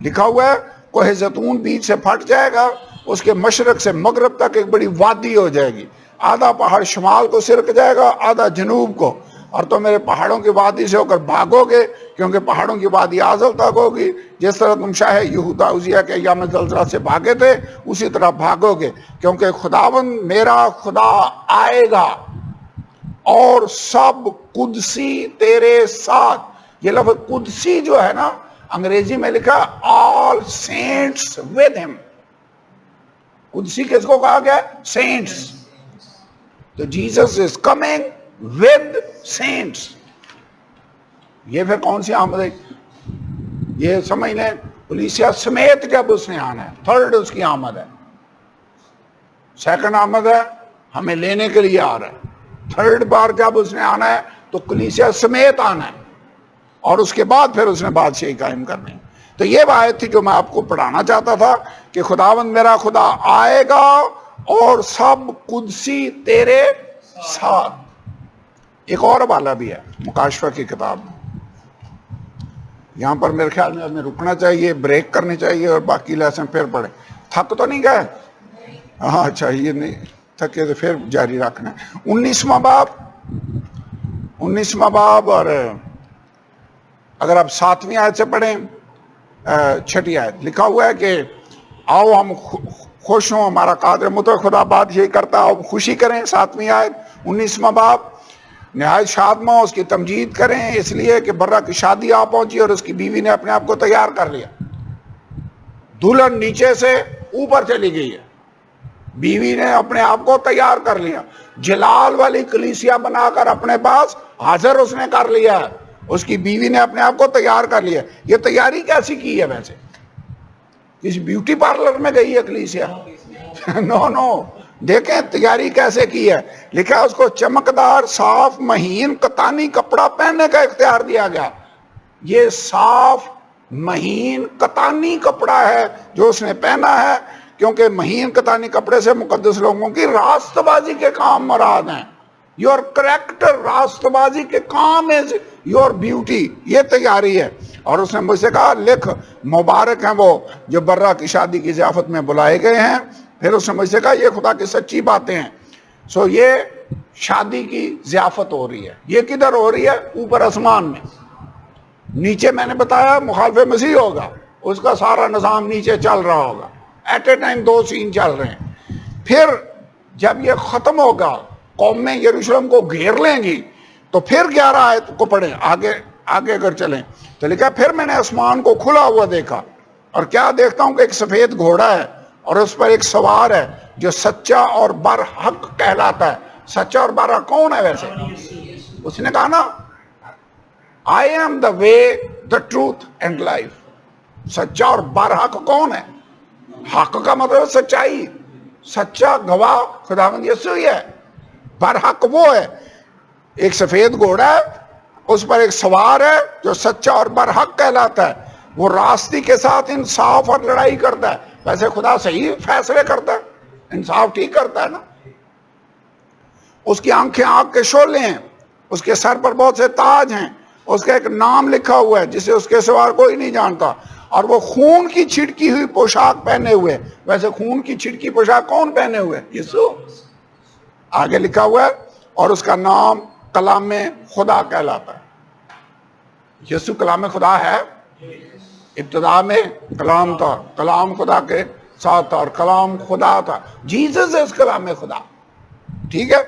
A: لکھا ہوا ہے کوہ زیتون بیچ سے پھٹ جائے گا, اس کے مشرق سے مغرب تک ایک بڑی وادی ہو جائے گی. آدھا پہاڑ شمال کو سرک جائے گا, آدھا جنوب کو, اور تو میرے پہاڑوں کی وادی سے ہو کر بھاگو گے, کیونکہ پہاڑوں کی وادی آزل تک ہوگی. جس طرح تم شاہ یہودا عزیہ کے ایام زلزلہ سے بھاگے تھے اسی طرح بھاگو گے, کیونکہ خداوند میرا خدا آئے گا اور سب قدسی تیرے ساتھ. یہ لفظ قدسی جو ہے نا انگریزی میں لکھا all saints with him. قدسی کس کو کہا گیا؟ سینٹس. تو Jesus is coming with saints. یہ پھر کون سی آمد ہے؟ یہ سمجھ لیں کلیسیا سمیت جب اس نے آنا ہے، تھرڈ اس کی آمد ہے. سیکنڈ آمد ہے ہمیں لینے کے لیے آ رہا ہے. تھرڈ بار جب اس نے آنا ہے تو کلیسیا سمیت آنا ہے، اور اس کے بعد پھر اس نے بادشاہی قائم کرنی. تو یہ آیت تھی جو میں آپ کو پڑھانا چاہتا تھا کہ خداوند میرا خدا آئے گا اور سب قدسی تیرے ساتھ. ایک اور حوالہ بھی ہے مکاشفہ کی کتاب میں. یہاں پر میرے خیال میں ہمیں رکنا چاہیے، بریک کرنی چاہیے اور باقی لیسن پھر پڑھیں. تھک تو نہیں گئے؟ ہاں اچھا، یہ نہیں تھکے تو پھر جاری رکھنا. 19واں باب اور اگر آپ 7ویں آیت سے پڑھیں، 6 آیت لکھا ہوا ہے کہ آؤ ہم خوش ہوں، ہمارا قادر مطلق خدا بات یہی کرتا ہے، آؤ خوشی کریں. 7ویں آیت 19واں باب، نہایت شادماں اس کی تمجید کریں اس لیے کہ برہ کی شادی آ پہنچی اور اس کی بیوی نے اپنے آپ کو تیار کر لیا. دلہن نیچے سے اوپر چلی گئی ہے، بیوی نے اپنے آپ کو تیار کر لیا. جلال والی کلیسیا بنا کر اپنے پاس حاضر اس نے کر لیا ہے. اس کی بیوی نے اپنے آپ کو تیار کر لیا. یہ تیاری کیسی کی ہے؟ ویسے کسی بیوٹی پارلر میں گئی ہے کلیسیا؟ نو دیکھیں تیاری کیسے کی ہے. لکھا اس کو چمکدار صاف مہین قطانی کپڑا پہننے کا اختیار دیا گیا. یہ صاف مہین قطانی کپڑا ہے جو اس نے پہنا ہے، کیونکہ مہین قطانی کپڑے سے مقدس لوگوں کی راست بازی کے کام مراد ہیں. یور کریکٹر، راست بازی کے کام از یور بیوٹی. یہ تیاری ہے. اور اس نے مجھ سے کہا لکھ مبارک ہیں وہ جو برہ کی شادی کی ضیافت میں بلائے گئے ہیں. پھر اس نے مجھ سے کہا یہ خدا کی سچی باتیں ہیں. سو یہ شادی کی ضیافت ہو رہی ہے. یہ کدھر ہو رہی ہے؟ اوپر آسمان میں. نیچے میں نے بتایا مخالف مسیح ہوگا، اس کا سارا نظام نیچے چل رہا ہوگا. ایٹ اے ٹائم 2 سین چل رہے ہیں. پھر جب یہ ختم ہوگا، قومیں یروشلم کو گھیر لیں گی، تو پھر 11 آیت کو پڑھیں آگے اگر چلیں تو لکھا پھر میں نے آسمان کو کھلا ہوا دیکھا اور کیا دیکھتا ہوں کہ ایک سفید گھوڑا ہے اور اس پر ایک سوار ہے جو سچا اور برحق کہلاتا ہے. سچا اور برحق کون ہے ویسے؟ اس نے کہا نا I am the way, the truth and life. سچا اور برحق کون ہے؟ حق کا مطلب سچائی. سچا گواہ خداوند یسوع ہی ہے. برحق وہ ہے ایک سفید گھوڑا ہے، اس پر ایک سوار ہے جو سچا اور برحق کہلاتا ہے. وہ راستی کے ساتھ انصاف اور لڑائی کرتا ہے. ویسے خدا صحیح فیصلے کرتا ہے، انصاف ٹھیک کرتا ہے نا. اس کی آنکھیں آگ کے شعلے ہیں، اس کے سر پر بہت سے تاج ہیں، اس کا ایک نام لکھا ہوا ہے جسے اس کے سوا کوئی نہیں جانتا، اور وہ خون کی چھڑکی ہوئی پوشاک پہنے ہوئے. ویسے خون کی چھڑکی پوشاک کون پہنے ہوئے؟ یسوع. آگے لکھا ہوا ہے اور اس کا نام کلام خدا کہلاتا ہے. یسوع کلام خدا ہے. ابتدا میں کلام تھا، کلام خدا کے ساتھ تھا اور کلام خدا تھا. جیسس ہے اس کلام خدا. ٹھیک ہے.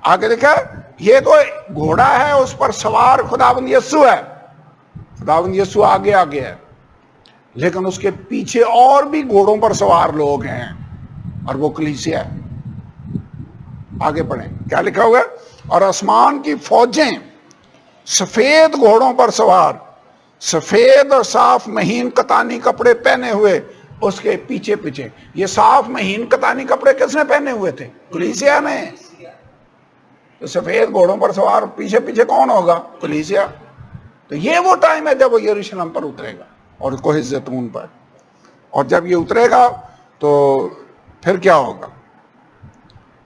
A: آگے لکھا یہ تو گھوڑا ہے، اس پر سوار خداوند یسوع ہے. خداوند یسوع آگے ہے، لیکن اس کے پیچھے اور بھی گھوڑوں پر سوار لوگ ہیں اور وہ کلیسیا ہے. آگے پڑھیں کیا لکھا ہوا ہے. اور آسمان کی فوجیں سفید گھوڑوں پر سوار، سفید اور صاف مہین قطانی کپڑے پہنے ہوئے اس کے پیچھے پیچھے. یہ صاف مہین قطانی کپڑے کس نے پہنے ہوئے تھے؟ کلیسیا نے. تو سفید گھوڑوں پر سوار پیچھے پیچھے کون ہوگا؟ کلیسیا. تو یہ وہ ٹائم ہے جب وہ یروشلم پر اترے گا اور کوہ زیتون پر. اور جب یہ اترے گا تو پھر کیا ہوگا؟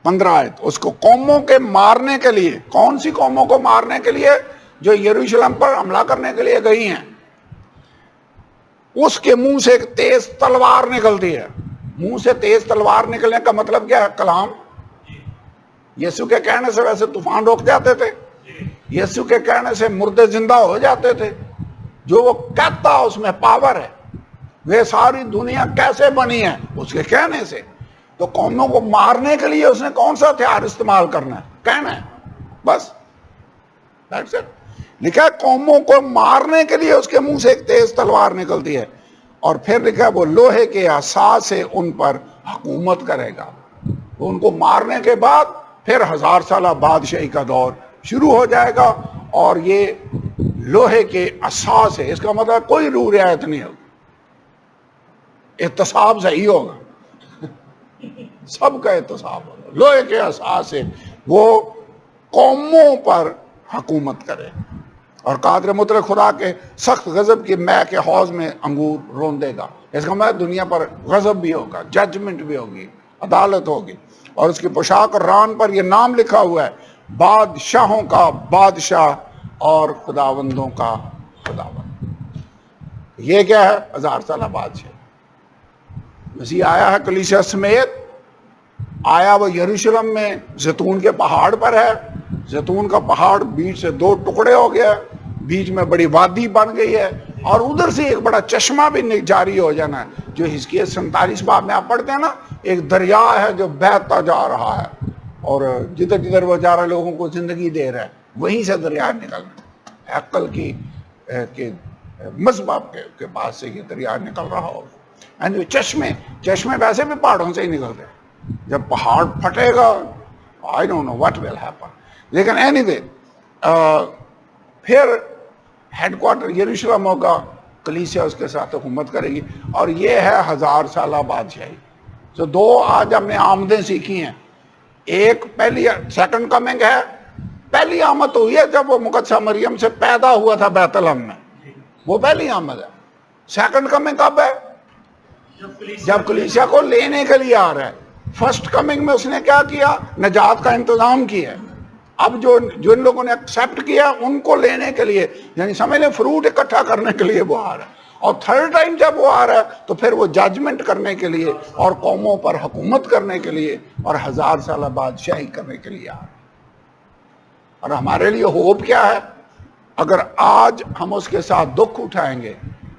A: 15 آیت. اس کو قوموں کے مارنے کے لیے. کون سی قوموں کو مارنے کے لیے؟ جو یروشلم پر حملہ کرنے کے لیے گئی ہیں. اس کے منہ سے ایک تیز تلوار نکلتی ہے. منہ سے تیز تلوار نکلنے کا مطلب کیا ہے؟ کلام. یسوع کے کہنے سے ویسے طوفان روک جاتے تھے، یسوع کے کہنے سے مردے زندہ ہو جاتے تھے. جو وہ کہتا اس میں پاور ہے. وہ ساری دنیا کیسے بنی ہے؟ اس کے کہنے سے. تو قوموں کو مارنے کے لیے اس نے کون سا ہتھیار استعمال کرنا ہے؟ کہنا ہے بس. لکھا ہے قوموں کو مارنے کے لیے اس کے منہ سے ایک تیز تلوار نکلتی ہے اور پھر لکھا وہ لوہے کے عصا سے ان پر حکومت کرے گا. ان کو مارنے کے بعد پھر 1000 سالہ بادشاہی کا دور شروع ہو جائے گا. اور یہ لوہے کے عصا سے، اس کا مطلب کوئی روح رعایت نہیں ہوگی، احتساب صحیح ہوگا، سب کا احتساب ہوگا. لوہے کے عصا سے وہ قوموں پر حکومت کرے. اور قادر مطلق خدا کے سخت غضب کی مے کے حوض میں انگور روندے گا. اس کا مطلب دنیا پر غضب بھی ہوگا، ججمنٹ بھی ہوگی، عدالت ہوگی. اور اس کی پوشاک اور ران پر یہ نام لکھا ہوا ہے، بادشاہوں کا بادشاہ اور خداوندوں کا خداوند. یہ کیا ہے؟ 1000 سالہ بادشاہ. مسیح آیا ہے کلیسیا سمیت، آیا وہ یروشلم میں زیتون کے پہاڑ پر ہے. زیتون کا پہاڑ بیچ سے 2 ٹکڑے ہو گیا، بیچ میں بڑی وادی بن گئی ہے، اور ادھر سے ایک بڑا چشمہ بھی جاری ہو جانا ہے، جو حزقیل 47 باب میں آپ پڑھتے ہیں نا، ایک دریا ہے جو بہتا جا رہا ہے، اور جدھر جدھر وہ جا رہے لوگوں کو زندگی دے رہا ہے، وہیں سے دریا نکلنا ہے. عقل کی مذہب کے پاس سے یہ دریا نکل رہا ہوگا. چشمے ویسے بھی پہاڑوں سے ہی نکلتے ہیں. جب پہاڑ پھٹے گا I don't know what will happen. لیکن anyway پھر ہیڈ کوارٹر یروشلم ہوگا، کلیسیا اس کے ساتھ حکومت کرے گی. اور یہ ہے 1000 سالہ بادشاہی. تو 2 آج ہم نے آمدیں سیکھی ہیں. ایک پہلی سیکنڈ کمنگ ہے، پہلی آمد ہوئی ہے جب وہ مقدسہ مریم سے پیدا ہوا تھا بیت لحم میں، وہ پہلی آمد ہے. سیکنڈ کمنگ کب ہے؟ جب کلیسیا کو لینے کے لیے آ رہا ہے. فرسٹ کمنگ میں اس نے کیا کیا؟ نجات کا انتظام کیا. اب جو ان لوگوں نے ایکسیپٹ کیا ان کو لینے کے لیے، یعنی سمجھ لیں فروٹ اکٹھا کرنے کے لیے وہ آ رہا ہے. اور تھرڈ ٹائم جب وہ آ رہا ہے تو پھر وہ ججمنٹ کرنے کے لیے اور قوموں پر حکومت کرنے کے لیے اور 1000 سالہ بادشاہی کرنے کے لیے آ رہا ہے. اور ہمارے لیے ہوپ کیا ہے؟ اگر آج ہم اس کے ساتھ دکھ اٹھائیں گے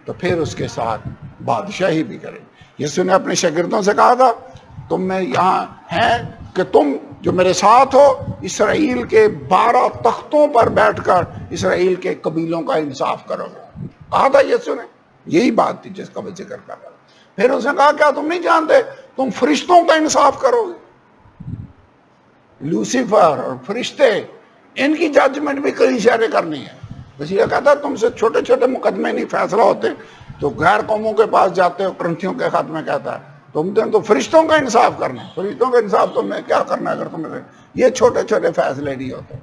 A: تو پھر اس کے ساتھ بادشاہی بھی کریں. یسوع نے اپنے شاگردوں سے کہا تھا، تم میں یہاں ہیں کہ تم جو میرے ساتھ ہو اسرائیل کے 12 تختوں پر بیٹھ کر اسرائیل کے قبیلوں کا انصاف کرو گے. کہا تھا یسوع نے، یہی بات تھی جس کا میں ذکر کر رہا تھا. پھر اس نے کہا کیا تم نہیں جانتے تم فرشتوں کا انصاف کرو گے؟ لوسیفر اور فرشتے، ان کی ججمنٹ بھی کلیسیا نے کرنی ہے. مسیح کہتا تم سے چھوٹے چھوٹے مقدمے نہیں فیصلہ ہوتے تو غیر قوموں کے پاس جاتے ہو. کرنتھیوں کے خط میں کہتا ہے تم تو فرشتوں کا انصاف کرنا ہے. فرشتوں کا انصاف تمہیں کیا کرنا ہے اگر تمہیں یہ چھوٹے چھوٹے فیصلے نہیں ہوتے.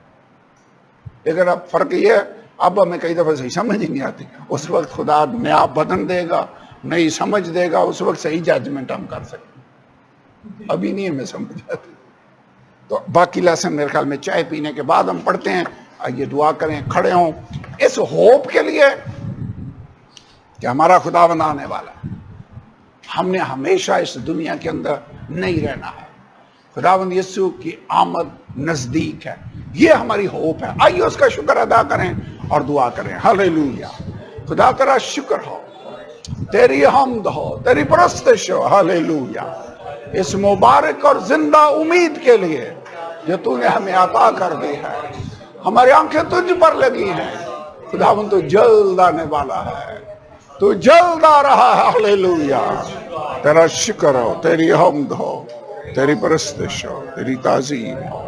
A: لیکن اب فرق یہ ہے، اب ہمیں کئی دفعہ صحیح سمجھ ہی نہیں آتی. اس وقت خدا نیا بدن دے گا، نئی سمجھ دے گا، اس وقت صحیح ججمنٹ ہم کر سکتے ہیں. ابھی نہیں ہمیں سمجھ آتی. تو باقی لیسن میرے خیال میں چائے پینے کے بعد ہم پڑھتے ہیں. آئیے دعا کریں، کھڑے ہوں اس ہوپ کے لیے کہ ہمارا خداوند آنے والا ہے. ہم نے ہمیشہ اس دنیا کے اندر نہیں رہنا ہے. خداوند یسوع کی آمد نزدیک ہے، یہ ہماری ہوپ ہے. آئیے اس کا شکر ادا کریں اور دعا کریں. ہاللیلویا. خدا تیرا شکر ہو، تیری حمد ہو، تیری پرستش ہو. ہاللیلویا. اس مبارک اور زندہ امید کے لیے جو تو نے ہمیں عطا کر دی ہے. ہماری آنکھیں تجھ پر لگی ہیں. خداوند تو جلد آنے والا ہے، تو جلد آ رہا ہے. ہاللیلویا. تیرا شکر ہو، تیری حمد ہو، تیری پرستش ہو، تیری تعظیم ہو.